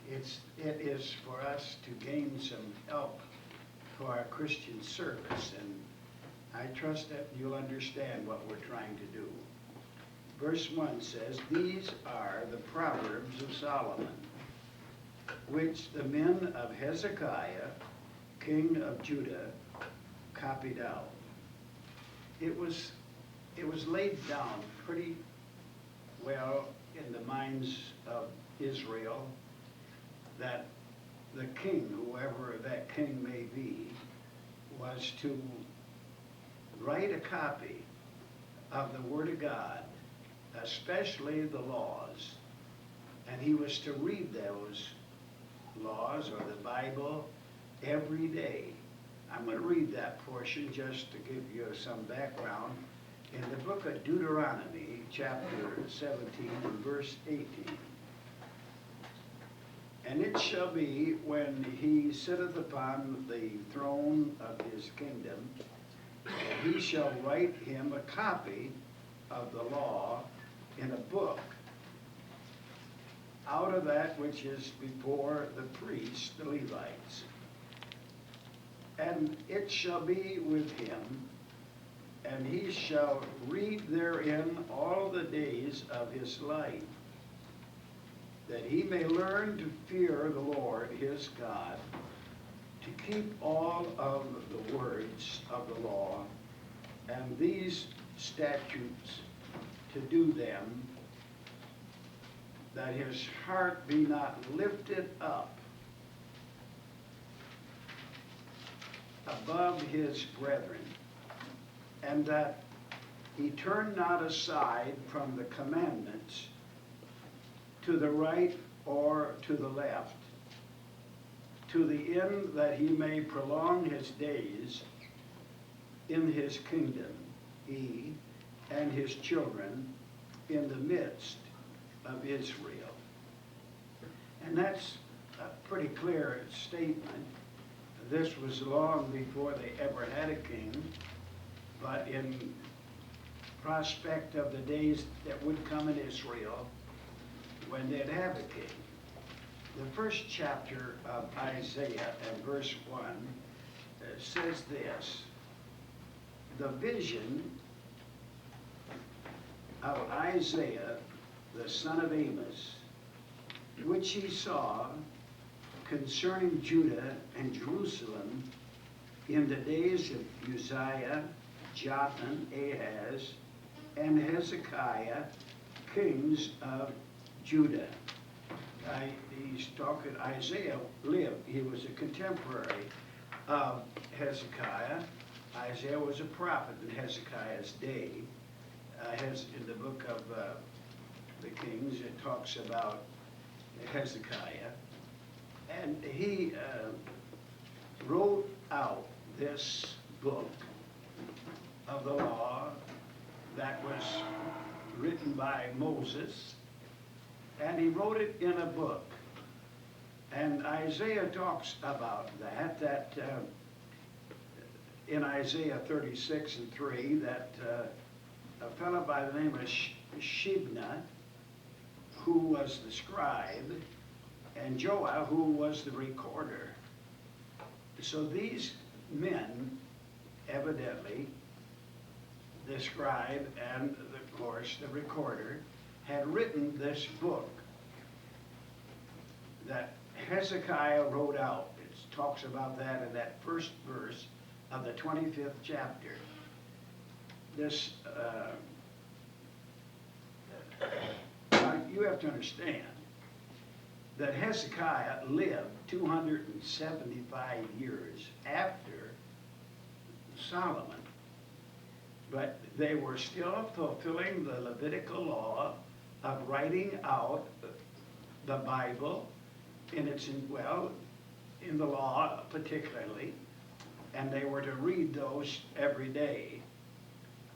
S1: It is for us to gain some help for our Christian service, and I trust that you'll understand what we're trying to do. Verse 1 says, "These are the Proverbs of Solomon, which the men of Hezekiah, king of Judah, copied out." It was laid down pretty well in the minds of Israel that the king, whoever that king may be, was to write a copy of the Word of God, especially the laws, and he was to read those laws or the Bible every day. I'm going to read that portion just to give you some background. In the book of Deuteronomy, chapter 17 and verse 18. "And it shall be, when he sitteth upon the throne of his kingdom, that he shall write him a copy of the law in a book, out of that which is before the priests, the Levites. And it shall be with him, and he shall read therein all the days of his life, that he may learn to fear the Lord his God, to keep all of the words of the law, and these statutes, to do them, that his heart be not lifted up above his brethren, and that he turn not aside from the commandments to the right or to the left, to the end that he may prolong his days in his kingdom, he and his children in the midst of Israel." And that's a pretty clear statement. This was long before they ever had a king, but in prospect of the days that would come in Israel when they'd have a king. The first chapter of Isaiah and verse 1 says this: "The vision of Isaiah, the son of Amos, which he saw concerning Judah and Jerusalem in the days of Uzziah, Jotham, Ahaz, and Hezekiah, kings of Judah." He's talking, Isaiah lived, he was a contemporary of Hezekiah. Isaiah was a prophet in Hezekiah's day. In the book of the Kings, it talks about Hezekiah. And he wrote out this book of the law that was written by Moses, and he wrote it in a book. And Isaiah talks about that in Isaiah 36 and 3, that a fellow by the name of Shebna, who was the scribe, and Joah, who was the recorder. So these men evidently the scribe and, of course, the recorder, had written this book that Hezekiah wrote out. It talks about that in that first verse of the 25th chapter. This, now you have to understand that Hezekiah lived 275 years after Solomon, but they were still fulfilling the Levitical law of writing out the Bible in its, well, in the law particularly, and they were to read those every day.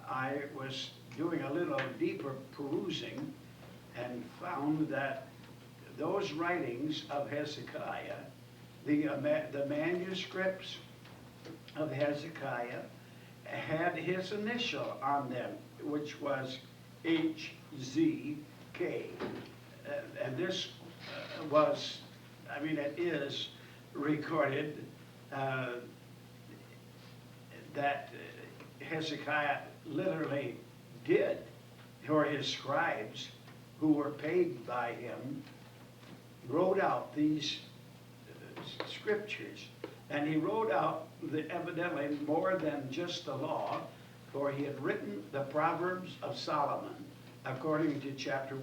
S1: I was doing a little deeper perusing and found that those writings of Hezekiah, the manuscripts of Hezekiah, had his initial on them, which was HZK. And this was, I mean, it is recorded that Hezekiah literally did, or his scribes who were paid by him, wrote out these scriptures. And he wrote out evidently more than just the law, for he had written the Proverbs of Solomon, according to chapter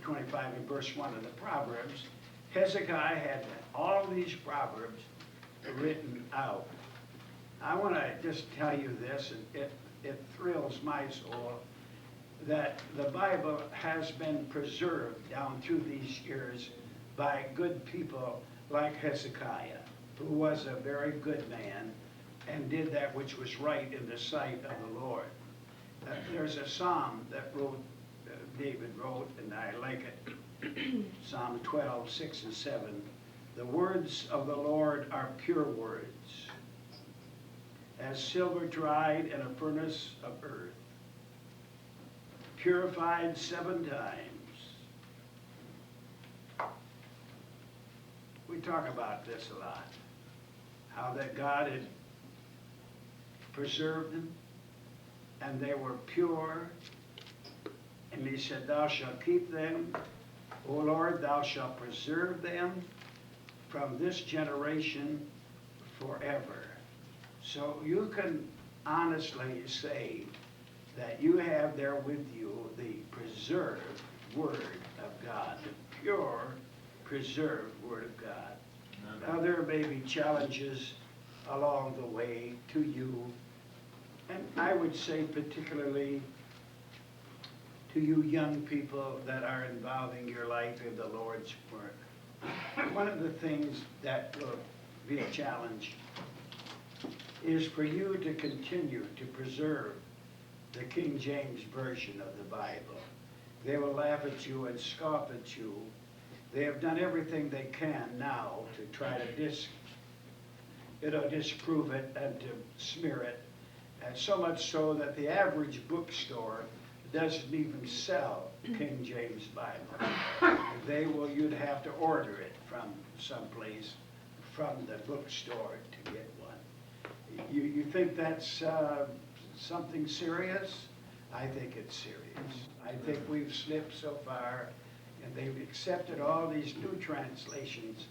S1: 25 and verse 1 of the Proverbs. Hezekiah had all these Proverbs written out. I want to just tell you this, and it thrills my soul, that the Bible has been preserved down through these years by good people like Hezekiah, who was a very good man and did that which was right in the sight of the Lord. There's a psalm that David wrote, and I like it, Psalm 12, 6 and 7. The words of the Lord are pure words, as silver tried in a furnace of earth, purified 7 times. We talk about this a lot, how that God had preserved them, and they were pure, and he said, thou shalt keep them, O Lord, thou shalt preserve them from this generation forever. So you can honestly say that you have there with you the preserved Word of God, the pure, preserved Word of God. Now there may be challenges along the way to you, and I would say particularly to you young people that are involving your life in the Lord's work. One of the things that will be a challenge is for you to continue to preserve the King James Version of the Bible. They will laugh at you and scoff at you. They have done everything they can now to try to disprove it and to smear it, and so much so that the average bookstore doesn't even sell King James Bible. You'd have to order it from someplace, from the bookstore to get one. You think that's something serious? I think it's serious. I think we've slipped so far, and they've accepted all these new translations.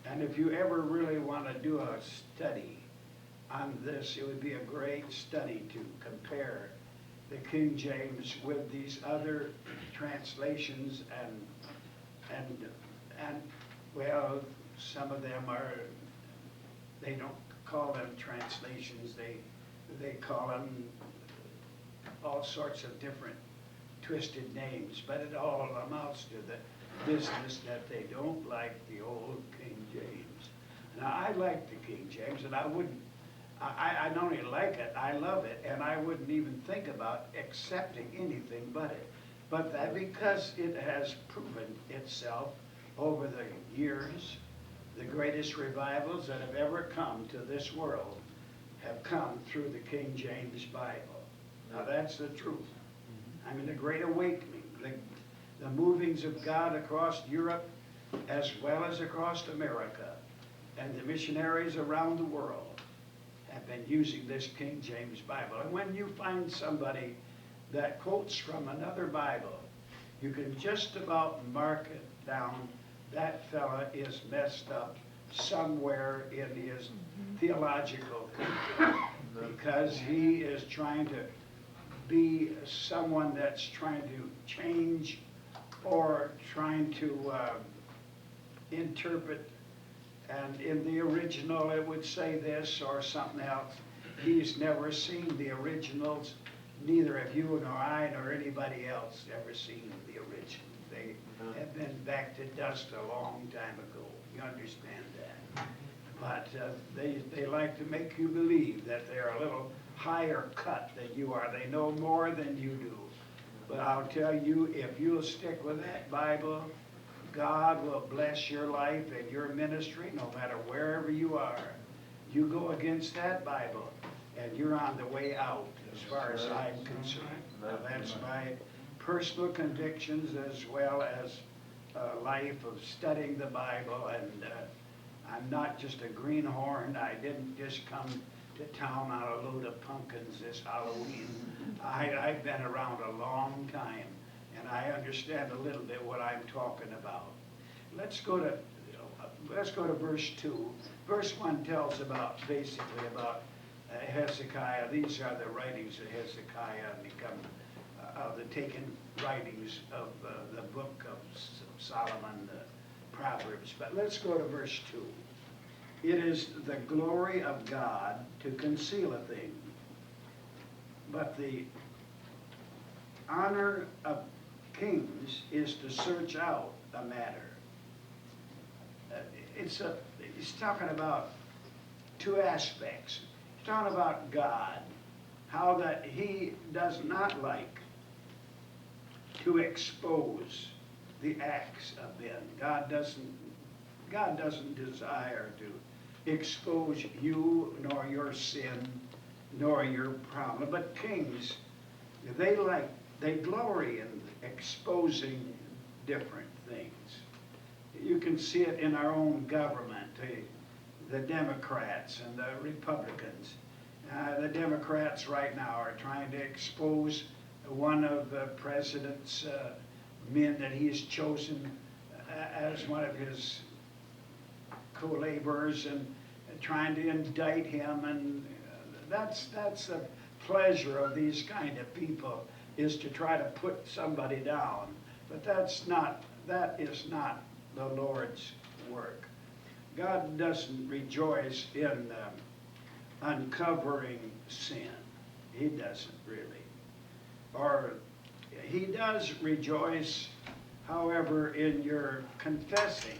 S1: And if you ever really want to do a study on this, it would be a great study to compare the King James with these other translations, and well, some of them they don't call them translations, they call them all sorts of different twisted names, but it all amounts to the business that they don't like the old King James. Now, I like the King James, and I not only like it, I love it, and I wouldn't even think about accepting anything but it. But that because it has proven itself over the years, the greatest revivals that have ever come to this world have come through the King James Bible. Now that's the truth. I mean, the Great Awakening, the movings of God across Europe as well as across America, and the missionaries around the world have been using this King James Bible. And when you find somebody that quotes from another Bible, you can just about mark it down. That fella is messed up somewhere in his theological thinking, because he is trying to be someone that's trying to change or trying to interpret, and in the original it would say this or something else. He's never seen the originals. Neither have you nor I nor anybody else ever seen the original. They have been back to dust a long time ago. You understand that? But they like to make you believe that they're a little higher cut than you are. They know more than you do. But I'll tell you, if you'll stick with that Bible, God will bless your life and your ministry no matter wherever you are. You go against that Bible and you're on the way out as far as I'm concerned. Now, that's my personal convictions as well as a life of studying the Bible. And I'm not just a greenhorn. I didn't just come to town on a load of pumpkins this Halloween. I've been around a long time, and I understand a little bit what I'm talking about. Let's go to verse 2. Verse 1 tells basically about Hezekiah. These are the writings of Hezekiah, the taken writings of the book of Solomon, the Proverbs. But let's go to verse 2. It is the glory of God to conceal a thing, but the honor of kings is to search out a matter. He's talking about two aspects. He's talking about God, how that he does not like to expose the acts of men. God doesn't desire to expose you, nor your sin, nor your problem. But kings, they glory in exposing different things. You can see it in our own government, the Democrats and the Republicans. The Democrats right now are trying to expose one of the president's men that he's chosen as one of his co-laborers, and trying to indict him. And that's the pleasure of these kind of people, is to try to put somebody down. But that is not the Lord's work. God doesn't rejoice in uncovering sin. He doesn't really. Or he does rejoice, however, in your confessing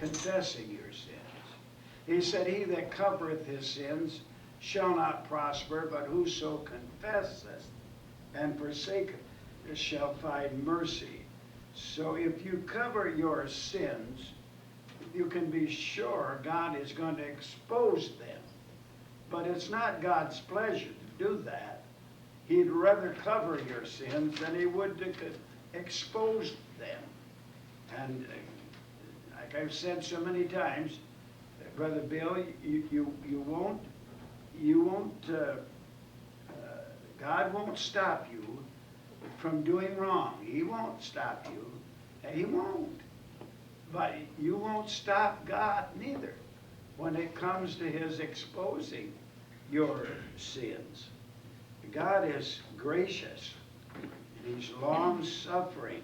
S1: your sins. He said, he that covereth his sins shall not prosper, but whoso confesseth and forsaketh shall find mercy. So if you cover your sins, you can be sure God is going to expose them. But it's not God's pleasure to do that. He'd rather cover your sins than he would to expose them. And like I've said so many times, Brother Bill, God won't stop you from doing wrong. He won't stop you, and he won't. But you won't stop God neither when it comes to his exposing your sins. God is gracious, and he's long-suffering.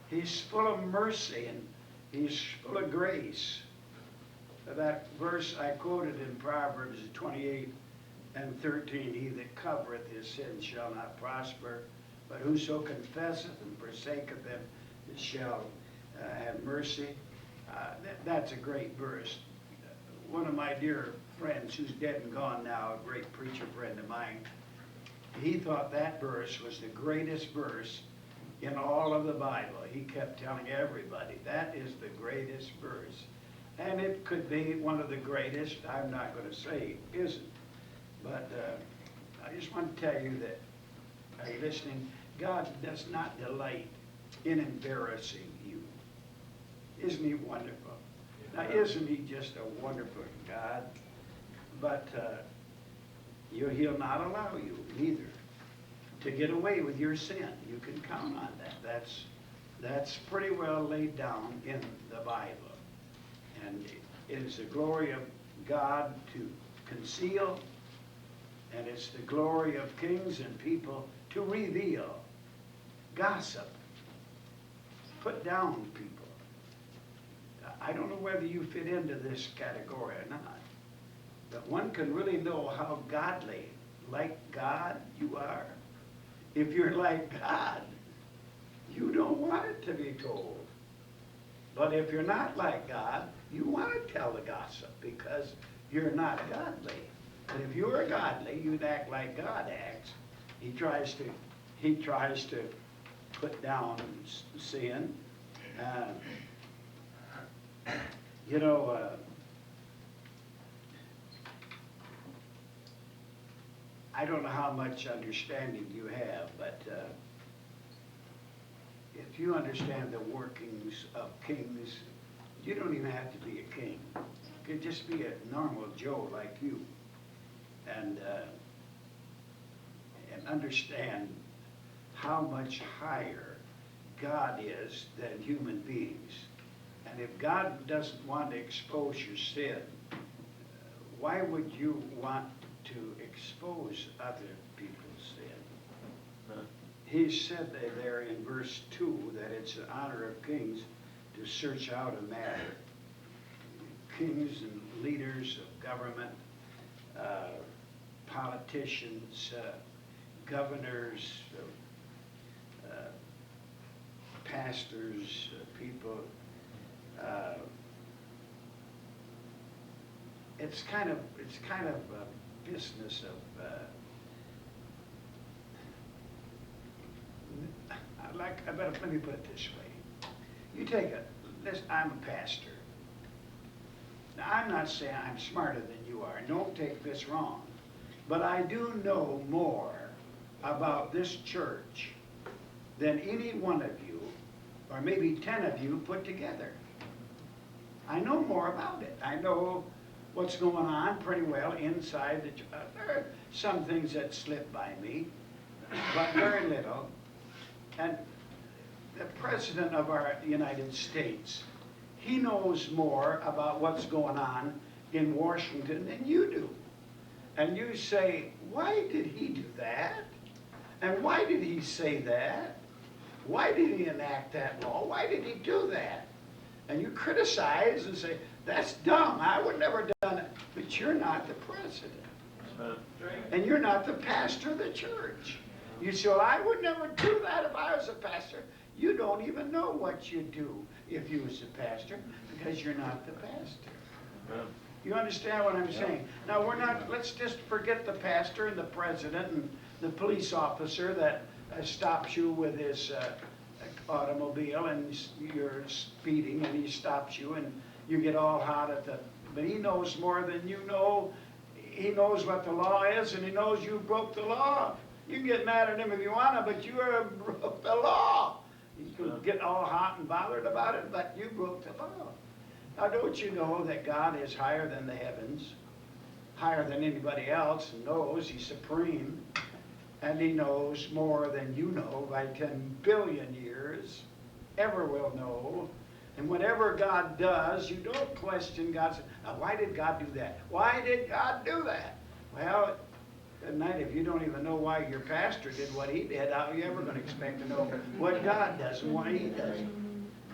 S1: He's full of mercy, and he's full of grace. That verse I quoted in Proverbs 28 and 13, he that covereth his sins shall not prosper, but whoso confesseth and forsaketh them shall have mercy. That's a great verse. One of my dear friends, who's dead and gone now, a great preacher friend of mine, he thought that verse was the greatest verse in all of the Bible. He kept telling everybody, that is the greatest verse. And it could be one of the greatest. I'm not going to say it isn't. But I just want to tell you that, are you listening? God does not delight in embarrassing you. Isn't he wonderful? Now, isn't he just a wonderful God? But he'll not allow you neither to get away with your sin. You can count on that. That's pretty well laid down in the Bible. And it is the glory of God to conceal, and it's the glory of kings and people to reveal. Gossip. Put down people. I don't know whether you fit into this category or not, but one can really know how godly, like God, you are. If you're like God, you don't want it to be told. But if you're not like God, you want to tell the gossip because you're not godly. But if you are godly, you'd act like God acts. He tries to put down sin. I don't know how much understanding you have, but if you understand the workings of kings, you don't even have to be a king. You could just be a normal Joe like you, and understand how much higher God is than human beings. And if God doesn't want to expose your sin, why would you want to expose other people's sin? He said there in verse 2 that it's the honor of kings to search out a matter. Kings and leaders of government, politicians, governors, pastors, people. It's kind of a business of let me put it this way. You take I'm a pastor. Now, I'm not saying I'm smarter than you are. Don't take this wrong. But I do know more about this church than any one of you, or maybe 10 of you put together. I know more about it. I know what's going on pretty well inside the church. There are some things that slip by me, but very little. And the President of our United States, he knows more about what's going on in Washington than you do. And you say, why did he do that? And why did he say that? Why did he enact that law? Why did he do that? And you criticize and say, that's dumb. I would never have done it. But you're not the president. And you're not the pastor of the church. You say, well, I would never do that if I was a pastor. You don't even know what you do if you was a pastor because you're not the pastor. You understand what I'm saying? Now, let's just forget the pastor and the president and the police officer that stops you with his automobile and you're speeding and he stops you and you get all hot but he knows more than you know. He knows what the law is and he knows you broke the law. You can get mad at him if you want to, but you broke the law. You can get all hot and bothered about it, but you broke the law. Now, don't you know that God is higher than the heavens, higher than anybody else, and knows He's supreme, and He knows more than you know by 10 billion years, ever will know. And whatever God does, you don't question God. Now, why did God do that? Why did God do that? Well, good night, if you don't even know why your pastor did what he did, how are you ever going to expect to know what God does and why He does it?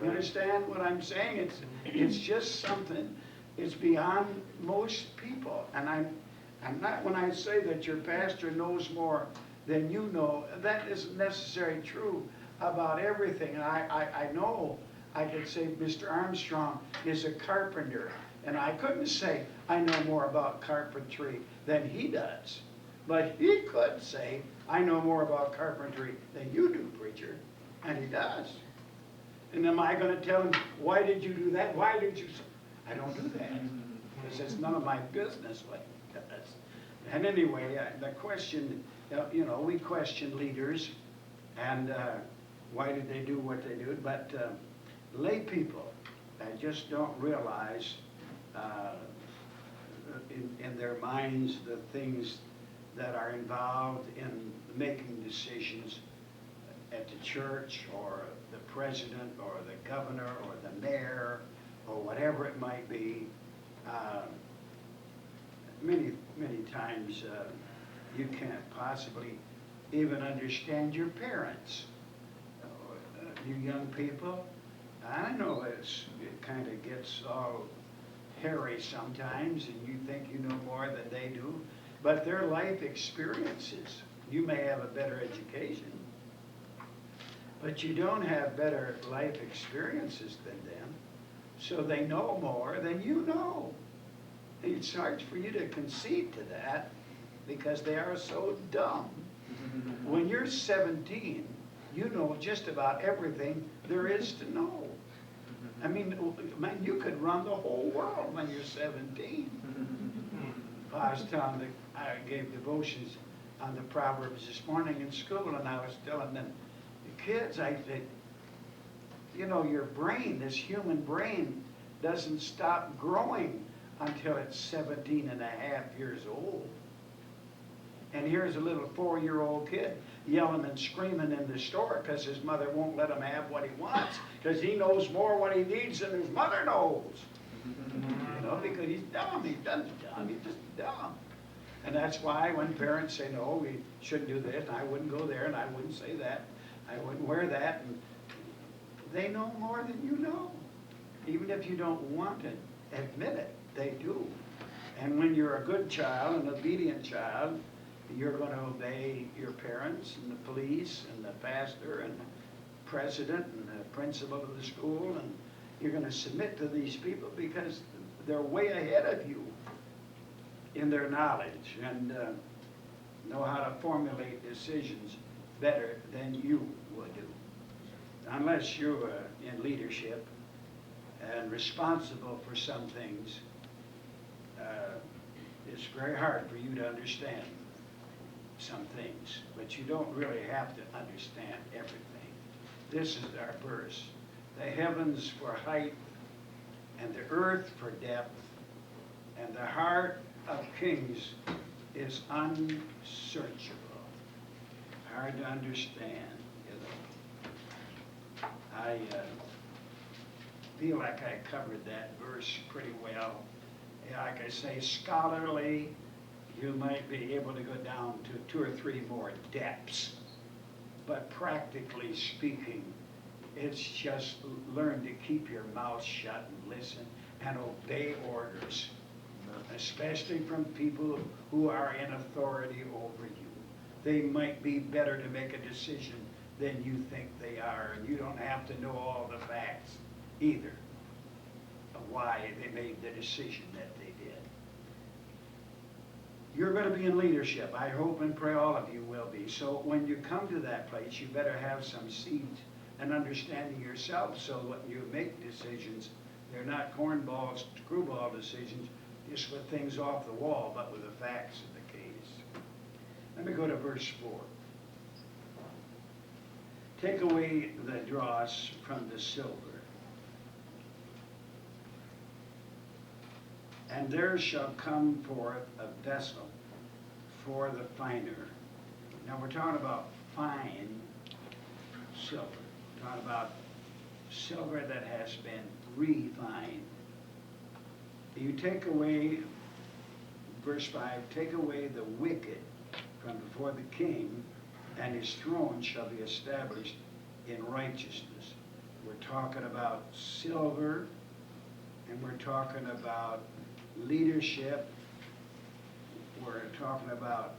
S1: You understand what I'm saying? It's just something, it's beyond most people. And I'm not, when I say that your pastor knows more than you know, that isn't necessarily true about everything. And I know I could say Mr. Armstrong is a carpenter, and I couldn't say I know more about carpentry than he does. But he could say, I know more about carpentry than you do, preacher. And he does. And am I going to tell him, why did you do that? Why did you? I don't do that. Because it's none of my business what he does. And anyway, the question, we question leaders and why did they do what they do. But lay people,
S2: that just don't realize in their minds the things that are involved in making decisions at the church or the president or the governor or the mayor or whatever it might be. Many times you can't possibly even understand your parents. You young people, I know it kind of gets all hairy sometimes and you think you know more than they do, but their life experiences, you may have a better education, but you don't have better life experiences than them, so they know more than you know. It's hard for you to concede to that because they are so dumb. When you're 17, you know just about everything there is to know. I mean, man, you could run the whole world when you're 17. I was telling I gave devotions on the Proverbs this morning in school, and I was telling them, the kids, I said, you know, your brain, this human brain, doesn't stop growing until it's 17 and a half years old. And here's a little 4-year-old kid yelling and screaming in the store because his mother won't let him have what he wants because he knows more what he needs than his mother knows. You know, because he's dumb. He's dumb. He's just dumb. And that's why when parents say, no, we shouldn't do this, and I wouldn't go there, and I wouldn't say that, I wouldn't wear that, and they know more than you know. Even if you don't want to admit it, they do. And when you're a good child, an obedient child, you're going to obey your parents and the police and the pastor and the president and the principal of the school, and you're going to submit to these people because they're way ahead of you in their knowledge and know how to formulate decisions better than you would do. Unless you're in leadership and responsible for some things, it's very hard for you to understand some things, but you don't really have to understand everything. This is our verse. The heavens for height, and the earth for depth, and the heart of kings is unsearchable. Hard to understand, you know. I feel like I covered that verse pretty well. Like I say, scholarly, you might be able to go down to 2 or 3 more depths. But practically speaking, it's just learn to keep your mouth shut and listen and obey orders, especially from people who are in authority over you. They might be better to make a decision than you think they are, and you don't have to know all the facts either of why they made the decision that they did. You're going to be in leadership. I hope and pray all of you will be. So when you come to that place, you better have some seeds and understanding yourself so when you make decisions, they're not cornball, screwball decisions, just with things off the wall, but with the facts of the case. Let me go to verse 4. Take away the dross from the silver, and there shall come forth a vessel for the finer. Now we're talking about fine silver. We're talking about silver that has been refined. You take away, verse 5, take away the wicked from before the king, and his throne shall be established in righteousness. We're talking about silver, and we're talking about leadership. We're talking about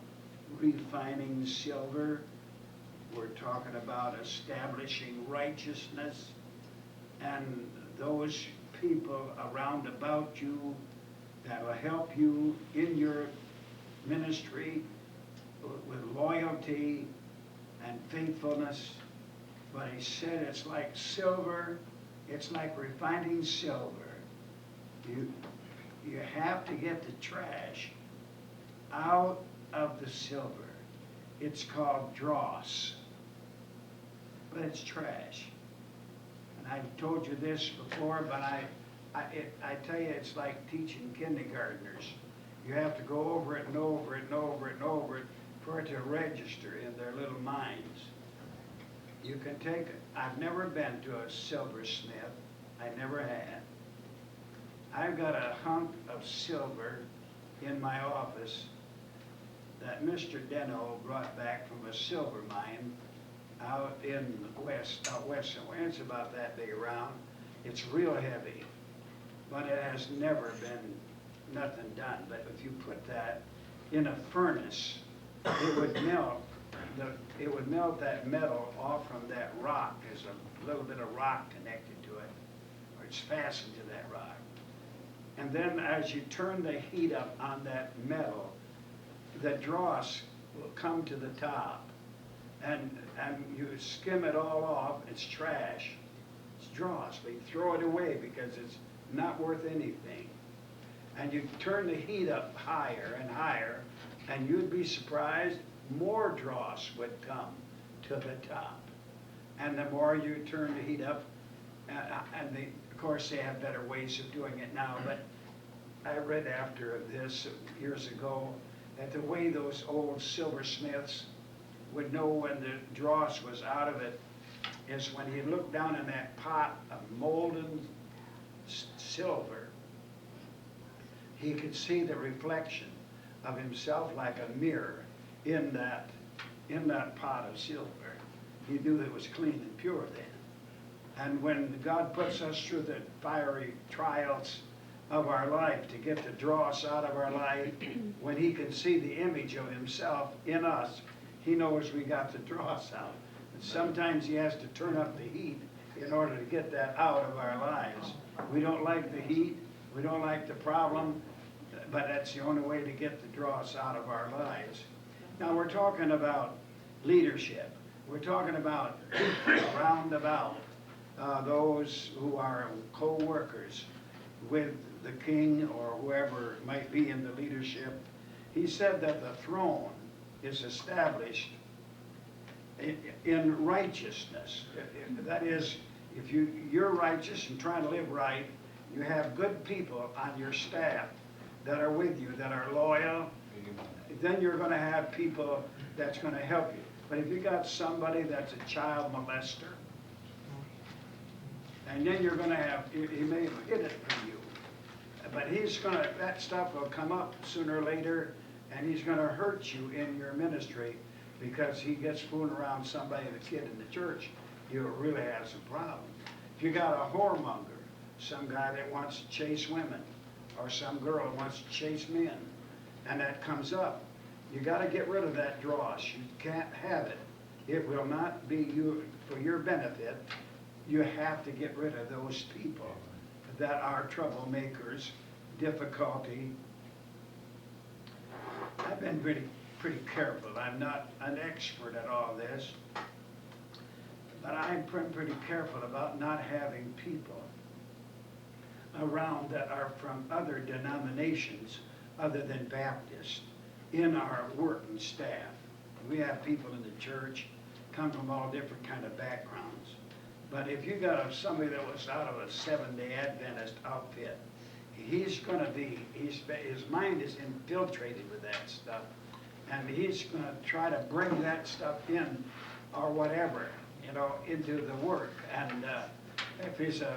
S2: refining silver. We're talking about establishing righteousness. And those people around about you that will help you in your ministry with loyalty and faithfulness. But he said it's like silver, it's like refining silver. You have to get the trash out of the silver. It's called dross, but it's trash. I've told you this before, but I tell you, it's like teaching kindergartners. You have to go over it and over it and over it and over it for it to register in their little minds. You can take it. I've never been to a silversmith. I never had. I've got a hunk of silver in my office that Mr. Deno brought back from a silver mine out out west somewhere. It's about that big around. It's real heavy, but it has never been nothing done. But if you put that in a furnace, it would melt. It would melt that metal off from that rock. There's a little bit of rock connected to it, or it's fastened to that rock. And then as you turn the heat up on that metal, the dross will come to the top. And you skim it all off. It's trash. It's dross. They throw it away because it's not worth anything. And you turn the heat up higher and higher, and you'd be surprised more dross would come to the top. And the more you turn the heat up, and of course they have better ways of doing it now, but I read after this years ago that the way those old silversmiths would know when the dross was out of it is when he looked down in that pot of molten silver, he could see the reflection of himself like a mirror in that pot of silver. He knew it was clean and pure then. And when God puts us through the fiery trials of our life to get the dross out of our life, when he can see the image of himself in us, he knows we got the dross out. And sometimes he has to turn up the heat in order to get that out of our lives. We don't like the heat, we don't like the problem, but that's the only way to get the dross out of our lives. Now we're talking about leadership. We're talking about people round about, those who are co-workers with the king or whoever might be in the leadership. He said that the throne is established in righteousness. That is, if you're righteous and trying to live right, you have good people on your staff that are with you, that are loyal, then you're going to have people that's going to help you. But if you got somebody that's a child molester, and then you're going to have, he may hid it from you, but that stuff will come up sooner or later, and he's going to hurt you in your ministry because he gets fooling around somebody, the kid in the church, you'll really have some problems. If you got a whoremonger, some guy that wants to chase women, or some girl that wants to chase men, and that comes up, you got to get rid of that dross. You can't have it. It will not be for your benefit. You have to get rid of those people that are troublemakers, difficulty. I've been pretty careful. I'm not an expert at all this, but I'm pretty careful about not having people around that are from other denominations other than Baptist in our working staff. We have people in the church come from all different kind of backgrounds. But if you got somebody that was out of a Seventh-day Adventist outfit, he's going to be, his mind is infiltrated with that stuff, and he's going to try to bring that stuff in, or whatever, into the work. And if he's a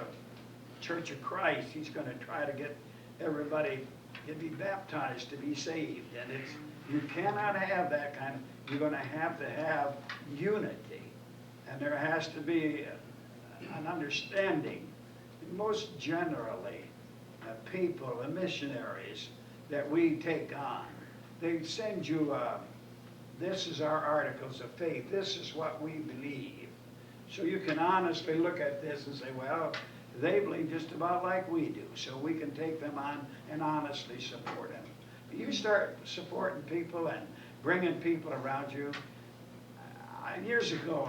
S2: Church of Christ, he's going to try to get everybody to be baptized, to be saved. And you cannot have that kind of, you're going to have unity. And there has to be an understanding. Most generally, people, the missionaries that we take on, they send you, this is our articles of faith, this is what we believe. So you can honestly look at this and say, well, they believe just about like we do, so we can take them on and honestly support them. You start supporting people and bringing people around you. Years ago,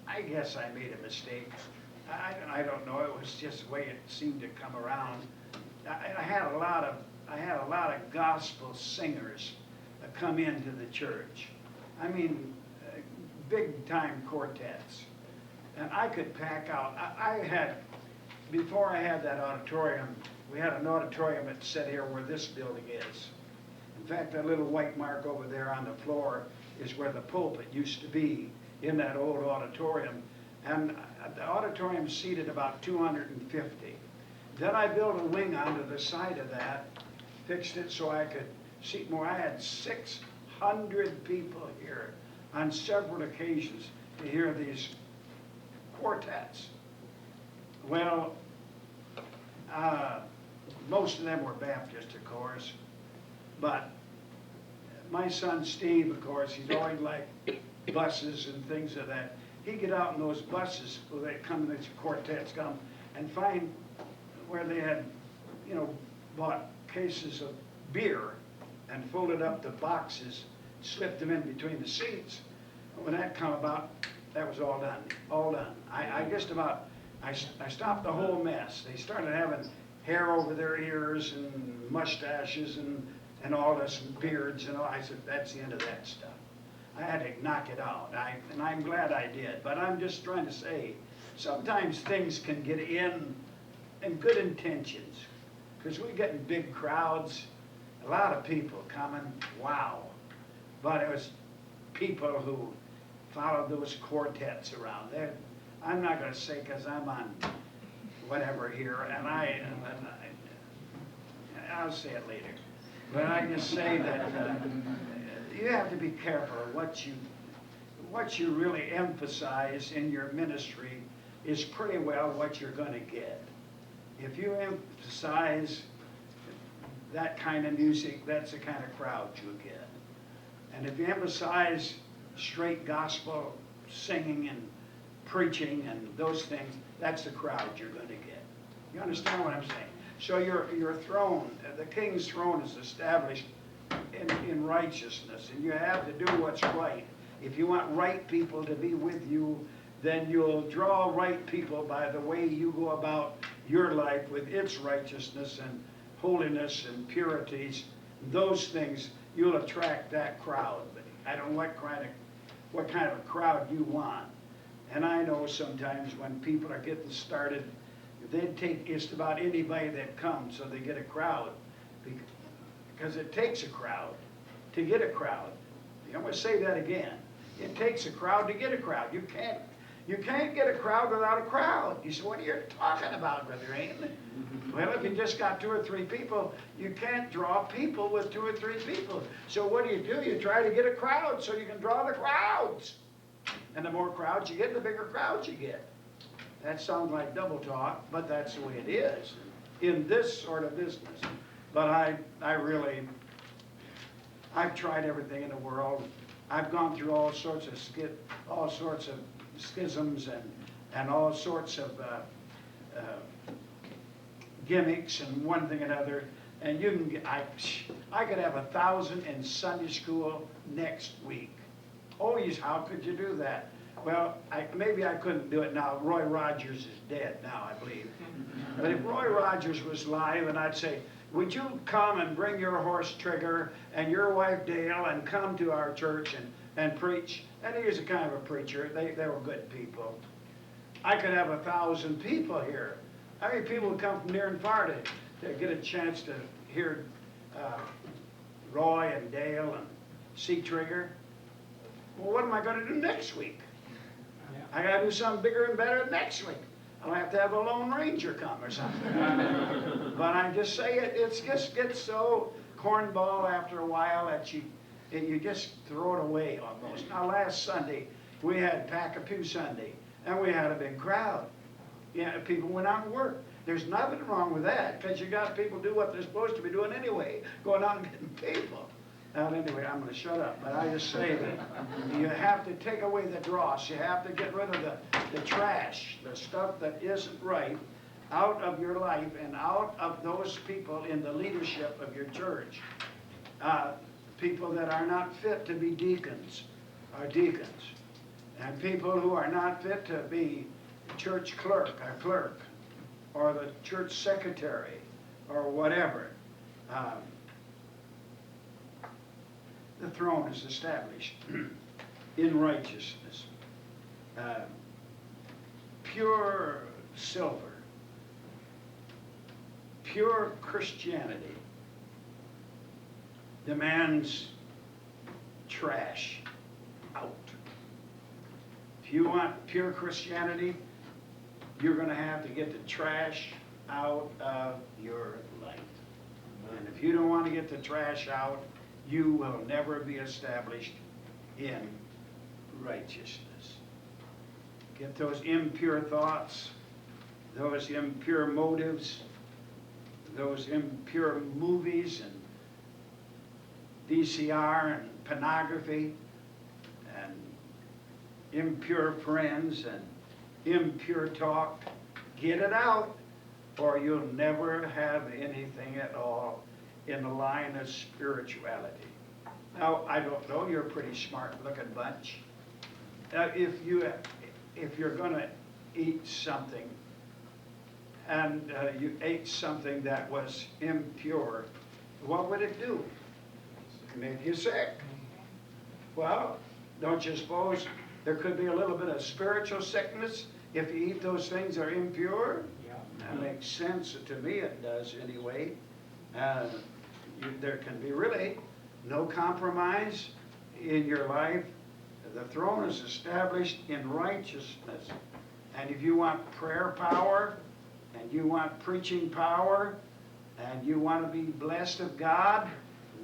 S2: I guess I made a mistake. I don't know. It was just the way it seemed to come around. I had a lot of gospel singers come into the church. I mean, big time quartets. And I could pack out, I had, before I had that auditorium, we had an auditorium that sat here where this building is. In fact, that little white mark over there on the floor is where the pulpit used to be in that old auditorium. And the auditorium seated about 250. Then I built a wing onto the side of that, fixed it so I could seat more. I had 600 people here on several occasions to hear these quartets. Well, most of them were Baptist, of course, but my son Steve, of course, he's always liked buses and things of that. He'd get out in those buses where they come, these quartets come, and find where they had, bought cases of beer and folded up the boxes, slipped them in between the seats. When that come about, that was all done, all done. I stopped the whole mess. They started having hair over their ears and mustaches and all this, and beards and all. I said, that's the end of that stuff. I had to knock it out, and I'm glad I did. But I'm just trying to say, sometimes things can get in good intentions, because we get in big crowds, a lot of people coming, wow. But it was people who followed those quartets around. I'm not going to say because I'm on whatever here, and I'll say it later. But I just say that you have to be careful. What you really emphasize in your ministry is pretty well what you're going to get. If you emphasize that kind of music, that's the kind of crowd you'll get. And if you emphasize straight gospel singing and preaching and those things, that's the crowd you're going to get. You understand what I'm saying? So your throne, the king's throne is established in righteousness, and you have to do what's right. If you want right people to be with you, then you'll draw right people by the way you go about your life with its righteousness and holiness and purities. Those things, you'll attract that crowd. But I don't know what kind of a crowd you want. And I know sometimes when people are getting started, they'd take just about anybody that comes so they get a crowd. Because it takes a crowd to get a crowd. I'm going to say that again. It takes a crowd to get a crowd. You can't get a crowd without a crowd. You say, what are you talking about, Brother Ain? Well, if you just got 2 or 3 people, you can't draw people with 2 or 3 people. So what do? You try to get a crowd so you can draw the crowds. And the more crowds you get, the bigger crowds you get. That sounds like double talk, but that's the way it is in this sort of business. But I've tried everything in the world. I've gone through all sorts of schisms and all sorts of gimmicks and one thing and another. And you can get, I could have 1,000 in Sunday school next week. Oh, how could you do that? Well, maybe I couldn't do it now. Roy Rogers is dead now, I believe. But if Roy Rogers was live, and I'd say, would you come and bring your horse Trigger and your wife Dale and come to our church and preach? And he was a kind of a preacher. They were good people. I could have 1,000 people here. How many people would come from near and far to get a chance to hear Roy and Dale and see Trigger? Well, what am I going to do next week? I got to do something bigger and better next week. I'll have to have a Lone Ranger come or something. But I just say it just gets so cornball after a while that you just throw it away almost. Now, last Sunday, we had Pack-a-Pew Sunday, and we had a big crowd. Yeah, people went out and worked. There's nothing wrong with that, because you got people do what they're supposed to be doing anyway, going out and getting people. Now, anyway, I'm going to shut up, but I just say that you have to take away the dross. You have to get rid of the trash, the stuff that isn't right, out of your life and out of those people in the leadership of your church. People that are not fit to be deacons are deacons. And people who are not fit to be church clerk or the church secretary or whatever. The throne is established in righteousness. pure silver, pure Christianity demands trash out. If you want pure Christianity, you're going to have to get the trash out of your life. And if you don't want to get the trash out, you will never be established in righteousness. Get those impure thoughts, those impure motives, those impure movies and VCR and pornography and impure friends and impure talk. Get it out, or you'll never have anything at all in the line of spirituality. Now, I don't know, you're a pretty smart-looking bunch. If you're going to eat something and you ate something that was impure, what would it do? Make you sick. Well, don't you suppose there could be a little bit of spiritual sickness if you eat those things that are impure? That makes sense to me, it does anyway. There can be really no compromise in your life. The throne is established in righteousness. And if you want prayer power, and you want preaching power, and you want to be blessed of God,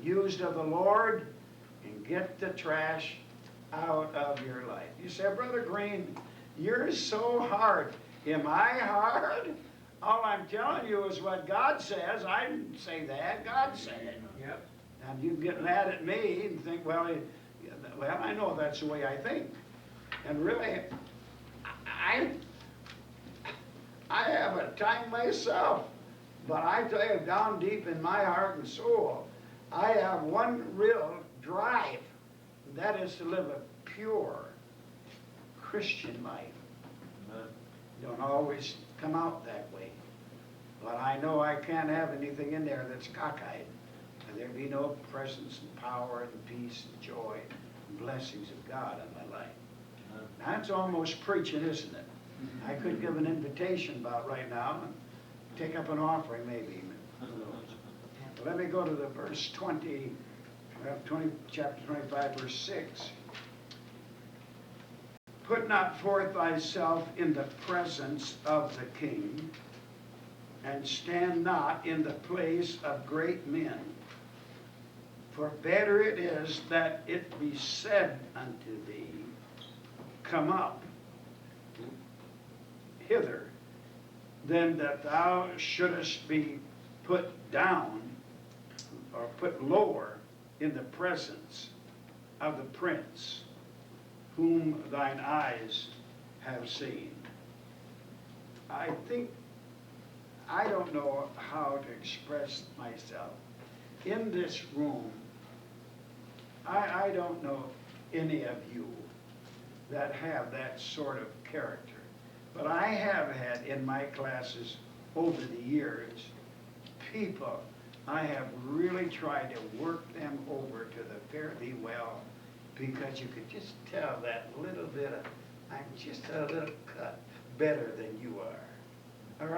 S2: used of the Lord, and get the trash out of your life. You say, Brother Green, you're so hard. Am I hard? All I'm telling you is what God says. I didn't say that. God said it.
S1: Yep.
S2: And you get mad at me and think, well, I know that's the way I think. And really, I have a time myself. But I tell you, down deep in my heart and soul, I have one real drive. And that is to live a pure Christian life. Don't always come out that way. But I know I can't have anything in there that's cockeyed. And there be no presence and power and peace and joy and blessings of God in my life. That's almost preaching, isn't it? I could give an invitation about right now and take up an offering maybe. But let me go to the verse 20, chapter 25, verse 6. Put not forth thyself in the presence of the king, and stand not in the place of great men. For better it is that it be said unto thee, Come up hither, than that thou shouldest be put down or put lower in the presence of the prince whom thine eyes have seen. I don't know how to express myself. In this room, I don't know any of you that have that sort of character. But I have had in my classes over the years, people I have really tried to work them over to the fare thee well, because you could just tell that little bit of, I'm just a little cut better than you are. Or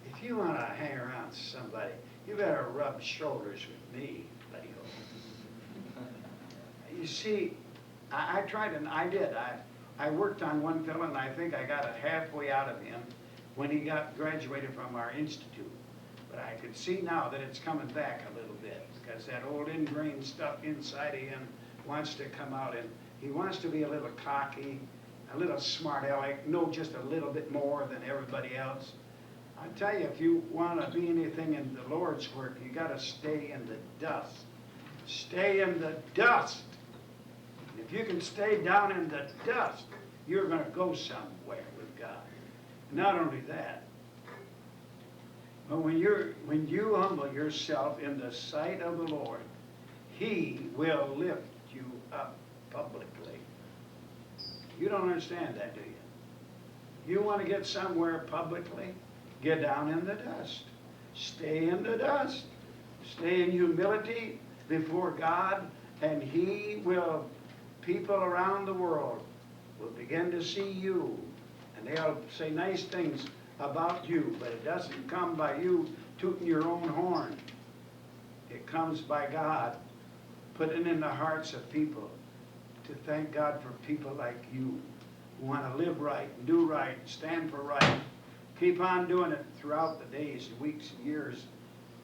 S2: if you want to hang around somebody, you better rub shoulders with me, buddy. You see, I tried and I did. I worked on one fellow and I think I got it halfway out of him when he got graduated from our institute. But I could see now that it's coming back a little bit because that old ingrained stuff inside of him wants to come out, and he wants to be a little cocky, a little smart aleck, know just a little bit more than everybody else. I tell you, if you want to be anything in the Lord's work, you got to stay in the dust. Stay in the dust. If you can stay down in the dust, you're going to go somewhere with God. Not only that, but when you humble yourself in the sight of the Lord, He will lift you up publicly. You don't understand that, do you? You want to get somewhere publicly? Get down in the dust. Stay in the dust. Stay in humility before God, and people around the world will begin to see you And they'll say nice things about you, but it doesn't come by you tooting your own horn. It comes by God putting in the hearts of people to thank God for people like you who want to live right and do right and stand for right. Keep on doing it throughout the days and weeks and years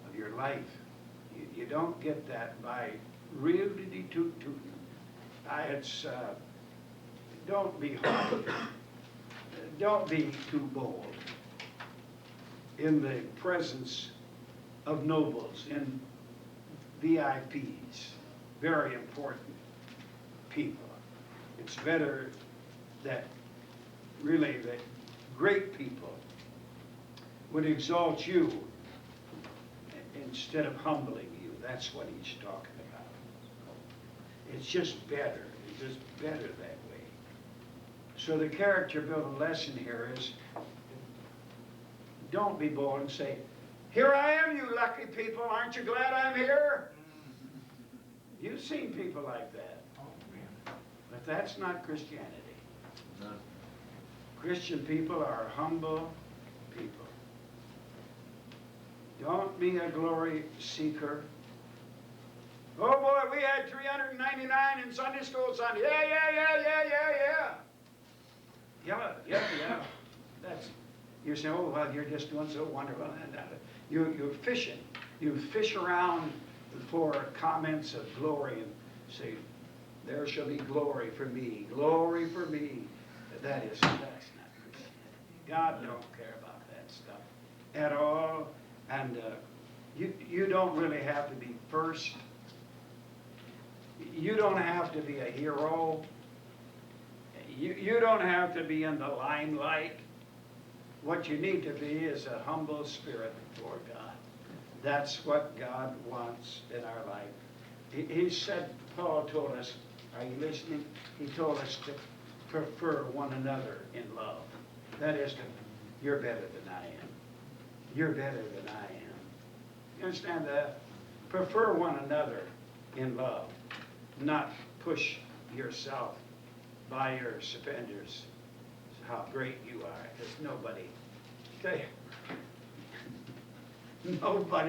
S2: of your life. You don't get that by really tooting. Don't be haughty. Don't be too bold in the presence of nobles and VIPs, very important people. It's better that really that great people would exalt you instead of humbling you. That's what he's talking about. It's just better. It's just better that way. So the character building lesson here is don't be bold and say, "Here I am, you lucky people. Aren't you glad I'm here?" You've seen people like that. But that's not Christianity.
S4: No.
S2: Christian people are humble people. Don't be a glory seeker. Oh boy, we had 399 in Sunday school Sunday. Yeah. That's, you say, oh, well, you're just doing so wonderful. You're fishing. You fish around for comments of glory and say, there shall be glory for me. Glory for me. That's not Christianity. God don't care about that stuff at all. And you don't really have to be first. You don't have to be a hero. You don't have to be in the limelight. What you need to be is a humble spirit before God. That's what God wants in our life. He said, Paul told us, are you listening? He told us to prefer one another in love. That is, you're better than I am. You're better than I am. You understand that? Prefer one another in love. Not push yourself by your suspenders, how great you are, because nobody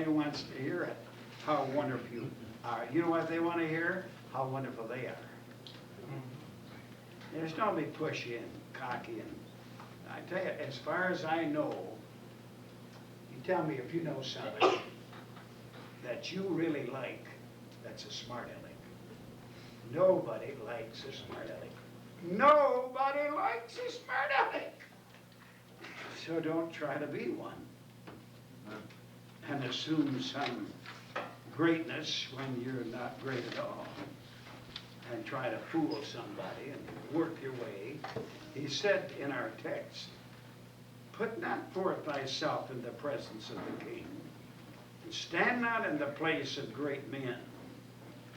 S2: wants to hear it, how wonderful you are. You know what they want to hear? How wonderful they are. There's don't be pushy and cocky, and I tell you, as far as I know, you tell me if you know somebody that you really like that's a smart aleck. Nobody likes a smart aleck. Nobody likes a smart aleck. So don't try to be one and assume some greatness when you're not great at all, and try to fool somebody and work your way. He said in our text, put not forth thyself in the presence of the king, and stand not in the place of great men.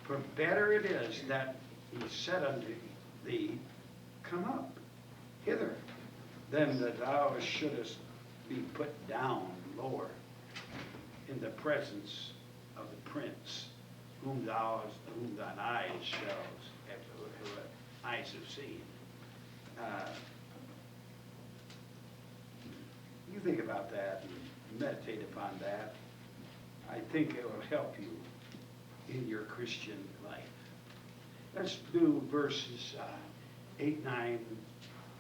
S2: For better it is that he said unto thee, come up hither, than that thou shouldest be put down lower in the presence of the prince, whom thine eyes have seen. You think about that and meditate upon that. I think it will help you in your Christian life. Let's do verses 8, 9,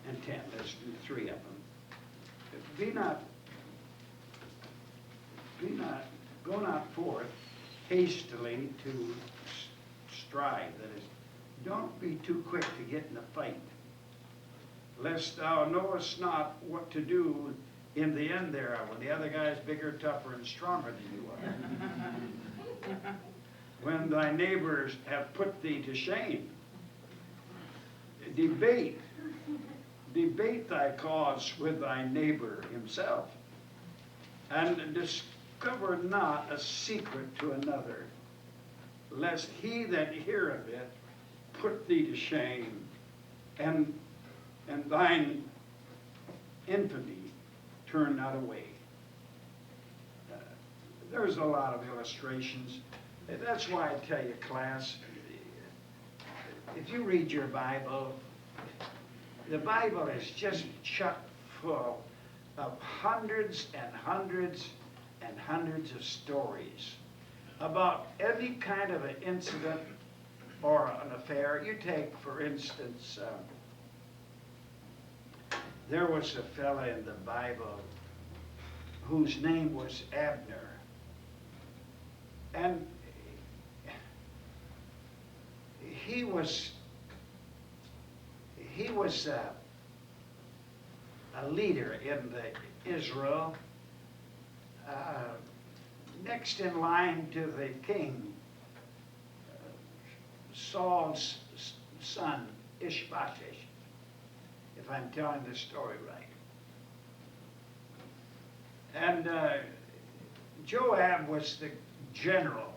S2: and 10. Let's do 3 of them. Go not forth hastily to strive. That is, don't be too quick to get in the fight, lest thou knowest not what to do in the end thereof, when the other guy's bigger, tougher, and stronger than you are. When thy neighbors have put thee to shame, debate thy cause with thy neighbor himself, and discover not a secret to another, lest he that heareth it put thee to shame, and thine infamy turn not away. There's a lot of illustrations. That's why I tell you, class, if you read your Bible, the Bible is just chock full of hundreds and hundreds and hundreds of stories about any kind of an incident or an affair. You take, for instance, there was a fella in the Bible whose name was Abner. And he was a leader in the Israel, next in line to the king, Saul's son, Ishbosheth, if I'm telling this story right. And Joab was the general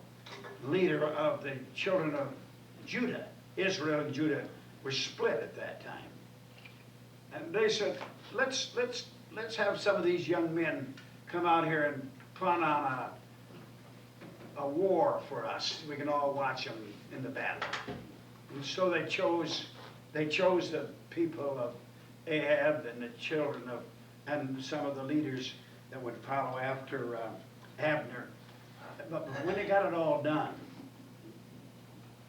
S2: leader of the children of Judah. Israel and Judah were split at that time. And they said, let's have some of these young men come out here and put on a war for us. We can all watch them in the battle. And so they chose the people of Ahab and the children of, and some of the leaders that would follow after Abner. But when they got it all done,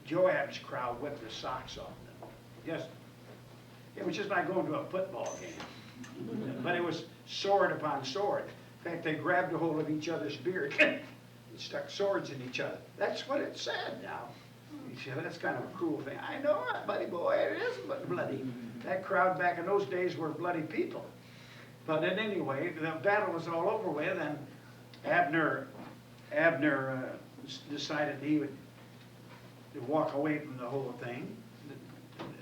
S2: Joab's crowd whipped the socks off them. Yes, it was just like going to a football game. But it was sword upon sword. In fact, they grabbed a hold of each other's beard and stuck swords in each other. That's what it said now. You say, that's kind of a cruel thing. I know it, buddy boy, it is bloody. That crowd back in those days were bloody people. But anyway, the battle was all over with, and Abner decided he would walk away from the whole thing.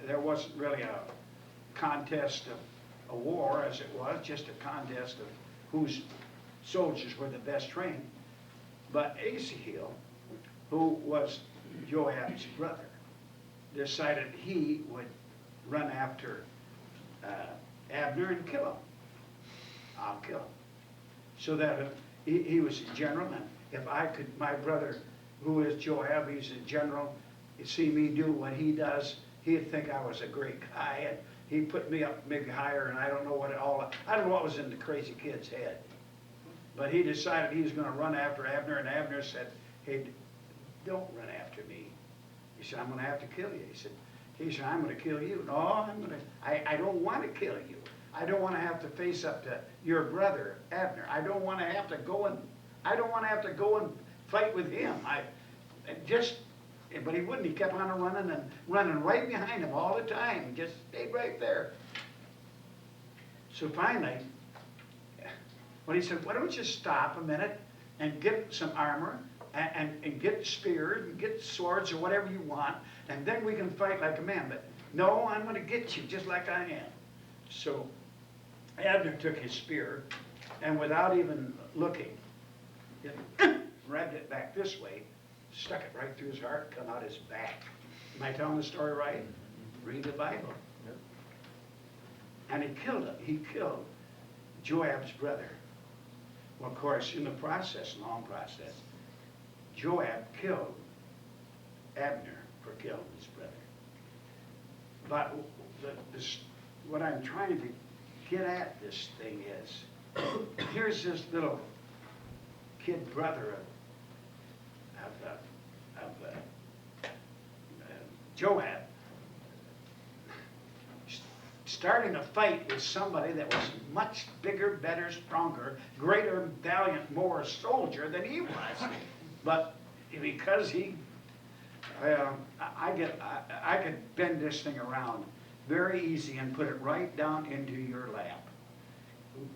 S2: There wasn't really a contest of a war as it was, just a contest of whose soldiers were the best trained. But Asahel, who was Joab's brother, decided he would run after Abner and kill him. I'll kill him. So that he was a general, and if I could, my brother, who is Joab, he's a general, he'd see me do what he does, he'd think I was a great guy, and he'd put me up maybe higher, and I don't know what was in the crazy kid's head. But he decided he was going to run after Abner, and Abner said, hey, don't run after me. He said, I'm going to have to kill you. He said, I'm going to kill you. No, I don't want to kill you. I don't want to have to face up to your brother, Abner. I don't want to have to go and fight with him. But he wouldn't. He kept on running right behind him all the time. He just stayed right there. So finally, he said, why don't you stop a minute and get some armor and get spears and get swords or whatever you want, and then we can fight like a man. But no, I'm going to get you just like I am. So Abner took his spear, and without even looking, grabbed it back this way, stuck it right through his heart, come out his back. Am I telling the story right? Read the Bible.
S4: Yep.
S2: And he killed him. He killed Joab's brother. Well, of course, in the process, long process, Joab killed Abner for killing his brother. But what I'm trying to get at this thing is, here's this little kid brother of Joab starting a fight with somebody that was much bigger, better, stronger, greater, valiant, more soldier than he was. But because I could bend this thing around very easy and put it right down into your lap.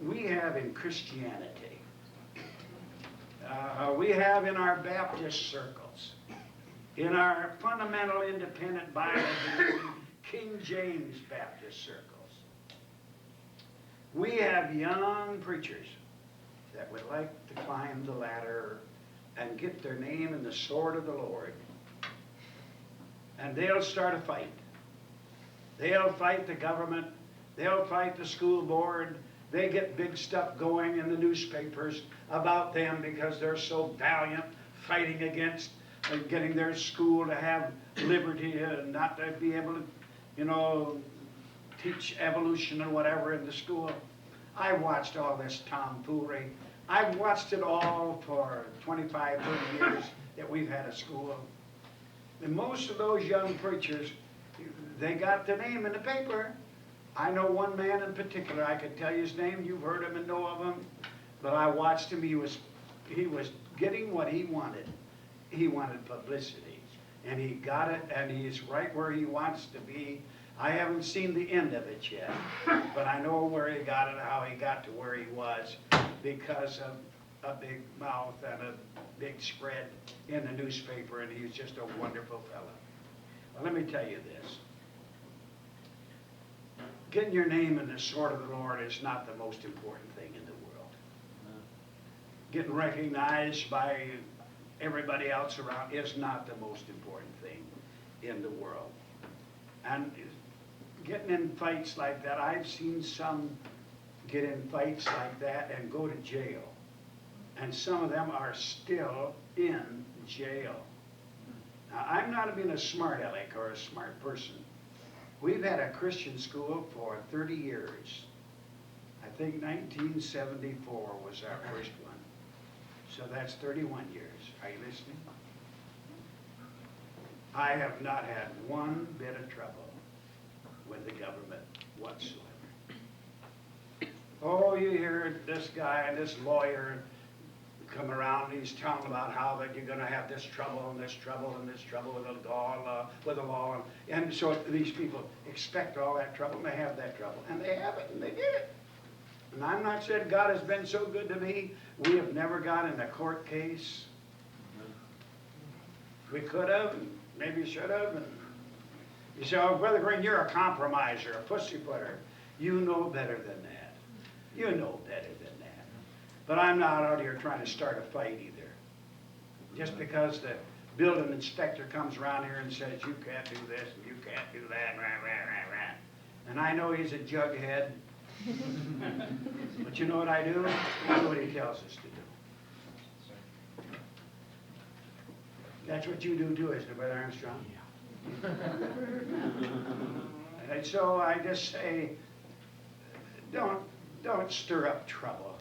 S2: We have in Christianity, we have in our Baptist circles, in our fundamental independent Bible believing King James Baptist circles, we have young preachers that would like to climb the ladder and get their name in the sword of the Lord. And they'll start a fight. They'll fight the government. They'll fight the school board. They get big stuff going in the newspapers about them because they're so valiant fighting against getting their school to have liberty and not to be able to, teach evolution and whatever in the school. I watched all this tomfoolery. I've watched it all for 25, 30 years that we've had a school. And most of those young preachers, they got their name in the paper. I know one man in particular, I could tell you his name, you've heard him and know of him, but I watched him, he was getting what he wanted. He wanted publicity, and he got it, and he's right where he wants to be. I haven't seen the end of it yet, but I know where he got it, how he got to where he was, because of a big mouth and a big spread in the newspaper, and he's just a wonderful fellow. Well, let me tell you this. Getting your name in the sword of the Lord is not the most important thing in the world. Getting recognized by everybody else around is not the most important thing in the world. And getting in fights like that, I've seen some get in fights like that and go to jail. And some of them are still in jail. Now, I'm not being a smart aleck or a smart person. We've had a Christian school for 30 years. I think 1974 was our first one. So that's 31 years. Are you listening? I have not had one bit of trouble with the government whatsoever. Oh, you hear this guy and this lawyer come around, and he's telling about how that you're going to have this trouble and this trouble and this trouble with the law, and so these people expect all that trouble, and they have that trouble, and they have it, and they get it. And I'm not saying God has been so good to me. We have never got in a court case. We could have, and maybe should have. And you say, oh, Brother Green, you're a compromiser, a pussyfooter. You know better than that. You know better than that. But I'm not out here trying to start a fight either. Just because the building inspector comes around here and says, you can't do this and you can't do that, rah, rah, rah, rah. And I know he's a jughead. But you know what I do? I do what he tells us to do. That's what you do too, isn't it, Brother Armstrong? Yeah. And so I just say, don't stir up trouble.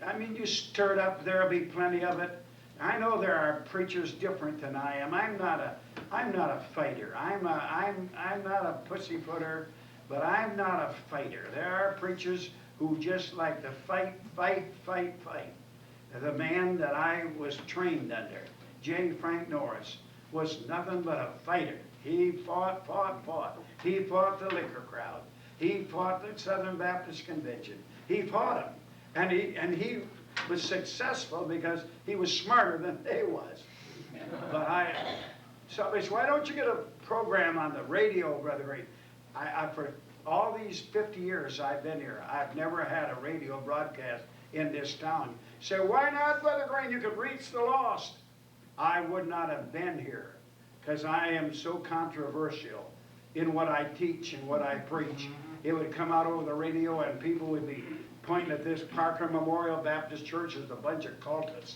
S2: I mean, you stir it up, there'll be plenty of it. I know there are preachers different than I am. I'm not a fighter. I'm not a pussyfooter, but I'm not a fighter. There are preachers who just like to fight. The man that I was trained under, J. Frank Norris, was nothing but a fighter. He fought. He fought the liquor crowd. He fought the Southern Baptist Convention. He fought them. And he was successful because he was smarter than they was. But somebody said, why don't you get a program on the radio, Brother Green? For all these 50 years I've been here, I've never had a radio broadcast in this town. Say, why not, Brother Green? You could reach the lost. I would not have been here because I am so controversial in what I teach and what I preach. It would come out over the radio and people would be pointing at this Parker Memorial Baptist Church as a bunch of cultists.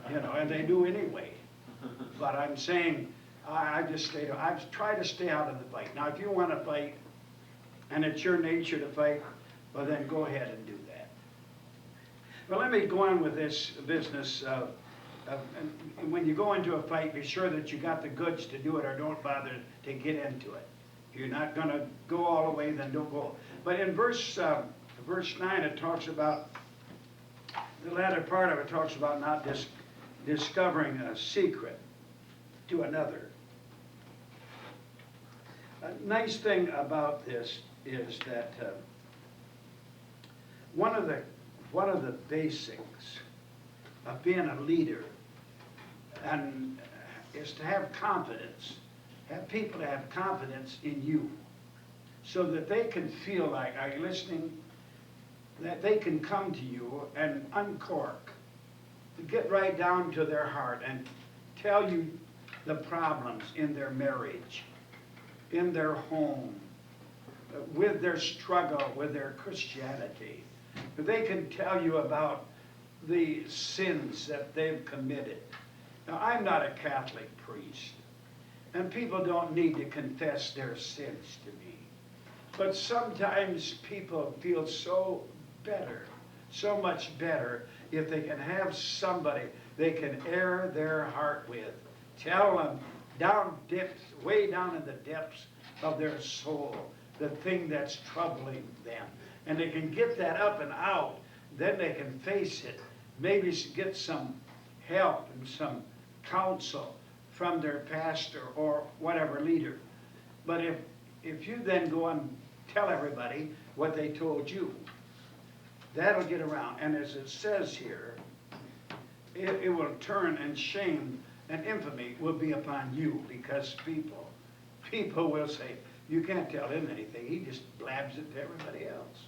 S2: And they do anyway. But I'm saying, I try to stay out of the fight. Now, if you want to fight, and it's your nature to fight, well, then go ahead and do that. But let me go on with this business of when you go into a fight, be sure that you got the goods to do it, or don't bother to get into it. If you're not going to go all the way, then don't go. But in verse 9, it talks about, the latter part of it talks about not discovering a secret to another. A nice thing about this is that one of the basics of being a leader and is to have confidence, have people to have confidence in you, so that they can feel like, are you listening? That they can come to you and uncork, to get right down to their heart and tell you the problems in their marriage, in their home, with their struggle with their Christianity. They can tell you about the sins that they've committed. Now, I'm not a Catholic priest, and people don't need to confess their sins to me. But sometimes people feel so better, so much better, if they can have somebody they can air their heart with. Tell them down depths, way down in the depths of their soul, the thing that's troubling them. And they can get that up and out, then they can face it. Maybe get some help and some counsel from their pastor or whatever leader. But if you then go and tell everybody what they told you, that'll get around. And as it says here, it will turn, and shame and infamy will be upon you, because people will say, you can't tell him anything, he just blabs it to everybody else.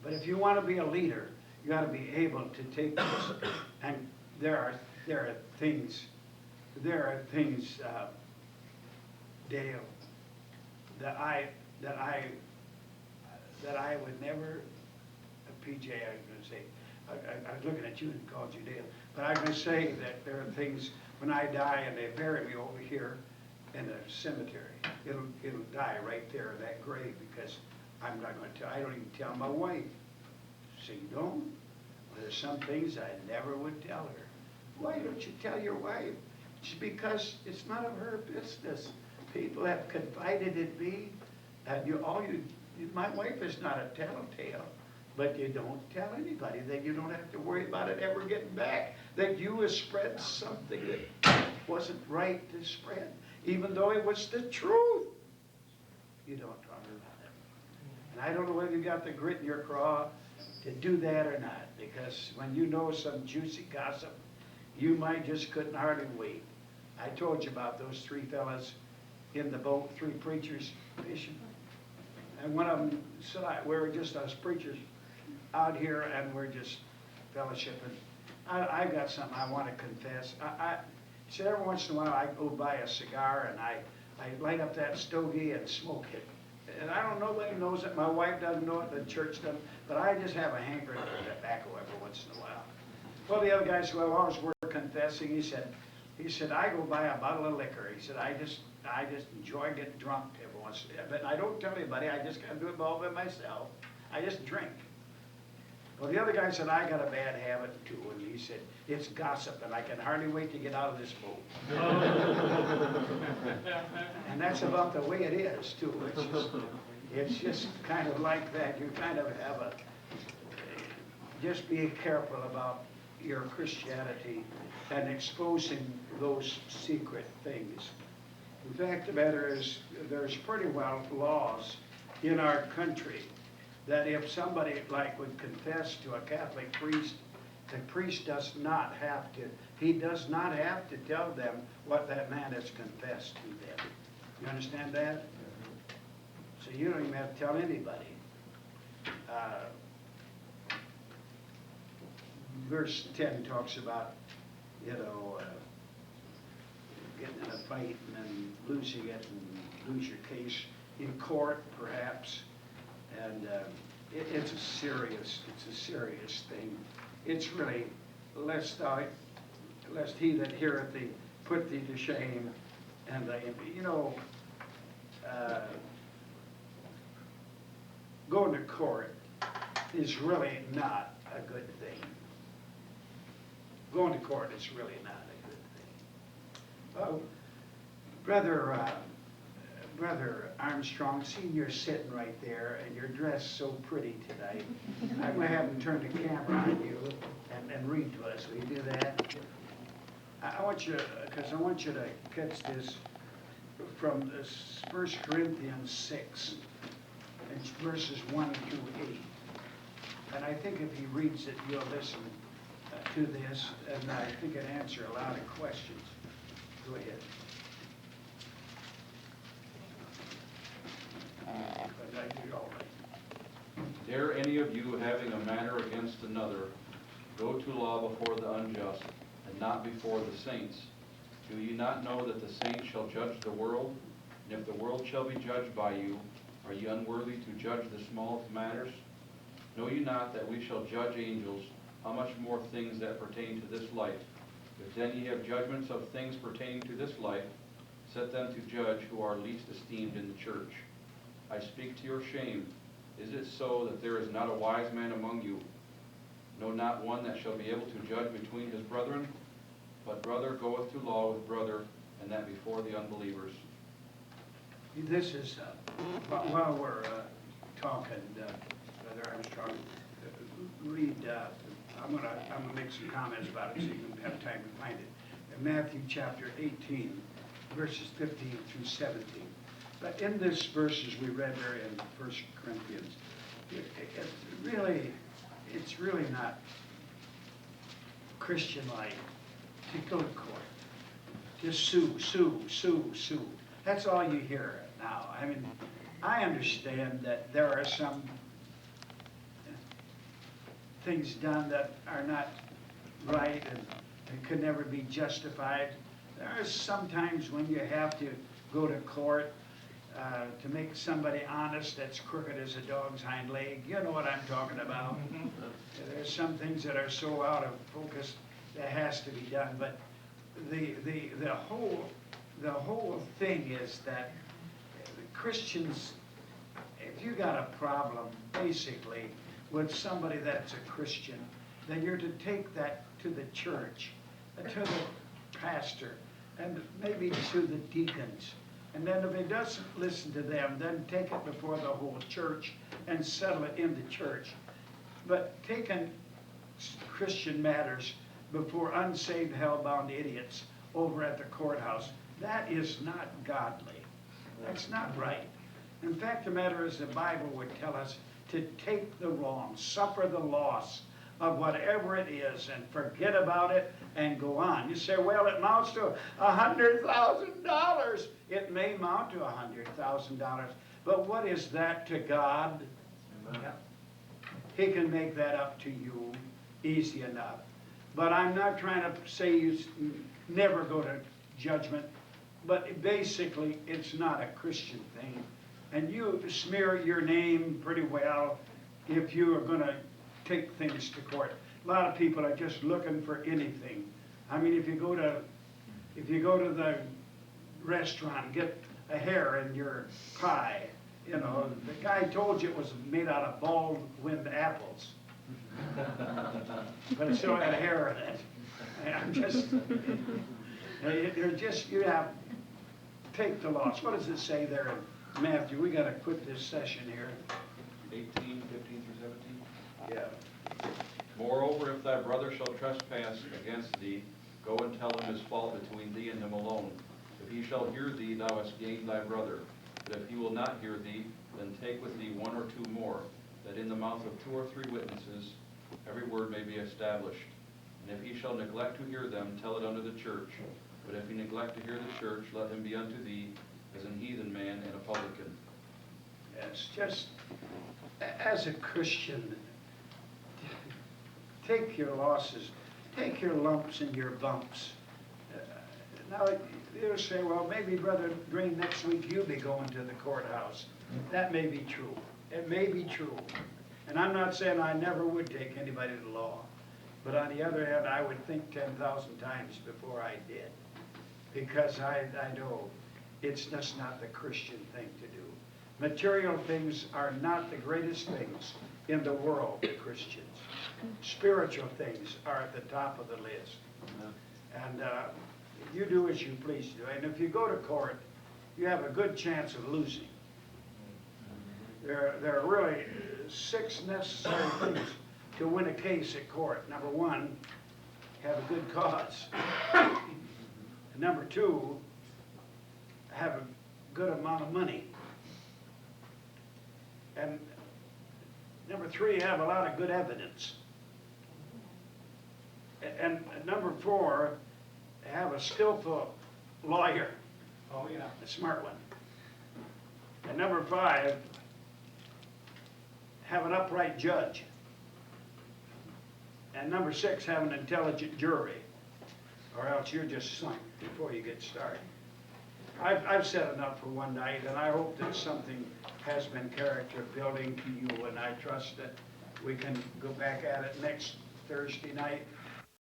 S2: But if you want to be a leader, you got to be able to take this. And there are things, Dale, that I would never, PJ, I was going to say, I was looking at you and called you Dale, but I'm going to say that there are things, when I die and they bury me over here in the cemetery, it'll die right there in that grave, because I'm not going to tell, I don't even tell my wife. So you don't? Well, there's some things I never would tell her. Why don't you tell your wife? It's because it's none of her business. People have confided in me, and my wife is not a tattletale, but you don't tell anybody. Then you don't have to worry about it ever getting back, that you have spread something that wasn't right to spread, even though it was the truth. You don't talk about it. And I don't know whether you got the grit in your craw to do that or not, because when you know some juicy gossip, you might just couldn't hardly wait. I told you about those three fellas in the boat, three preachers fishing. And one of them said, we were just us preachers out here, and we're just fellowshipping. I got something I want to confess. I said every once in a while I go buy a cigar and I light up that stogie and smoke it. And I don't know, nobody knows it. My wife doesn't know it, the church doesn't, but I just have a hankering for tobacco every once in a while. Well, the other guy said, well, as we're confessing, he said, I go buy a bottle of liquor. He said, I just enjoy getting drunk every once in a while. But I don't tell anybody, I just gotta do it all by myself. I just drink. Well, the other guy said, I got a bad habit too, and he said, it's gossip, and I can hardly wait to get out of this boat. And that's about the way it is too. It's just kind of like that. You kind of have just be careful about your Christianity and exposing those secret things. In fact, the matter is, there's pretty well laws in our country that if somebody would confess to a Catholic priest, the priest does not have to, he does not have to tell them what that man has confessed to them. You understand that? So you don't even have to tell anybody. Verse 10 talks about, getting in a fight and then losing it and lose your case in court, perhaps. And it's a serious thing. It's really, lest he that heareth thee put thee to shame. And going to court is really not a good thing. Going to court is really not a good thing. Brother Armstrong, seeing you're sitting right there and you're dressed so pretty tonight, I'm going to have him turn the camera on you and read to us. Will you do that? I want you to catch this from 1 Corinthians 6, and verses 1 through 8. And I think if he reads it, you'll listen to this, and I think it'll answer a lot of questions. Go ahead.
S4: Dare any of you, having a matter against another, go to law before the unjust, and not before the saints? Do you not know that the saints shall judge the world? And if the world shall be judged by you, are ye unworthy to judge the smallest matters? Know you not that we shall judge angels? How much more things that pertain to this life? If then ye have judgments of things pertaining to this life, set them to judge who are least esteemed in the church. I speak to your shame. Is it so that there is not a wise man among you? No, not one that shall be able to judge between his brethren? But brother goeth to law with brother, and that before the unbelievers.
S2: This is, while we're talking, Brother Armstrong, read, I'm gonna make some comments about it so you can have time to find it. In Matthew chapter 18, verses 15 through 17. But in this verses we read there in 1 Corinthians, it's really not Christian-like to go to court. Just sue. That's all you hear now. I mean, I understand that there are some things done that are not right and could never be justified. There are some times when you have to go to court to make somebody honest that's crooked as a dog's hind leg. You know what I'm talking about. There's some things that are so out of focus that has to be done. But the whole thing is that Christians, if you got a problem basically with somebody that's a Christian, then you're to take that to the church, to the pastor, and maybe to the deacons. And then if he doesn't listen to them, then take it before the whole church and settle it in the church. But taking Christian matters before unsaved, hell-bound idiots over at the courthouse, that is not godly. That's not right. In fact, the matter is the Bible would tell us to take the wrong, suffer the loss of whatever it is and forget about it and go on. You say, well, it amounts to $100,000. It may amount to $100,000, but what is that to God?
S4: Amen.
S2: He can make that up to you easy enough. But I'm not trying to say you never go to judgment, but basically it's not a Christian thing. And you smear your name pretty well if you are going to take things to court. A lot of people are just looking for anything. I mean, if you go to the restaurant and get a hair in your pie, you know, the guy told you it was made out of bald-wind apples. But it still had hair in it. And I'm just, you have, take the loss. What does it say there in Matthew? We got to quit this session here.
S4: 18, 15 through 17.
S2: Yeah.
S4: Moreover, if thy brother shall trespass against thee, go and tell him his fault between thee and him alone. If he shall hear thee, thou hast gained thy brother. But if he will not hear thee, then take with thee one or two more, that in the mouth of 2 or 3 witnesses every word may be established. And if he shall neglect to hear them, tell it unto the church. But if he neglect to hear the church, let him be unto thee as an heathen man and a publican.
S2: Yes, just as a Christian, take your losses, take your lumps and your bumps. Now, you'll say, well, maybe Brother Green, next week you'll be going to the courthouse. That may be true. It may be true. And I'm not saying I never would take anybody to law. But on the other hand, I would think 10,000 times before I did. Because I know it's just not the Christian thing to do. Material things are not the greatest things in the world to Christians. Spiritual things are at the top of the list. And you do as you please do. And if you go to court, you have a good chance of losing. There are really 6 necessary things to win a case at court. Number 1, have a good cause. And number 2, have a good amount of money. And number 3, have a lot of good evidence. And number 4, have a skillful lawyer. Oh yeah, a smart one. And number 5, have an upright judge. And number 6, have an intelligent jury, or else you're just sunk before you get started. I've said enough for one night, and I hope that something has been character building to you, and I trust that we can go back at it next Thursday night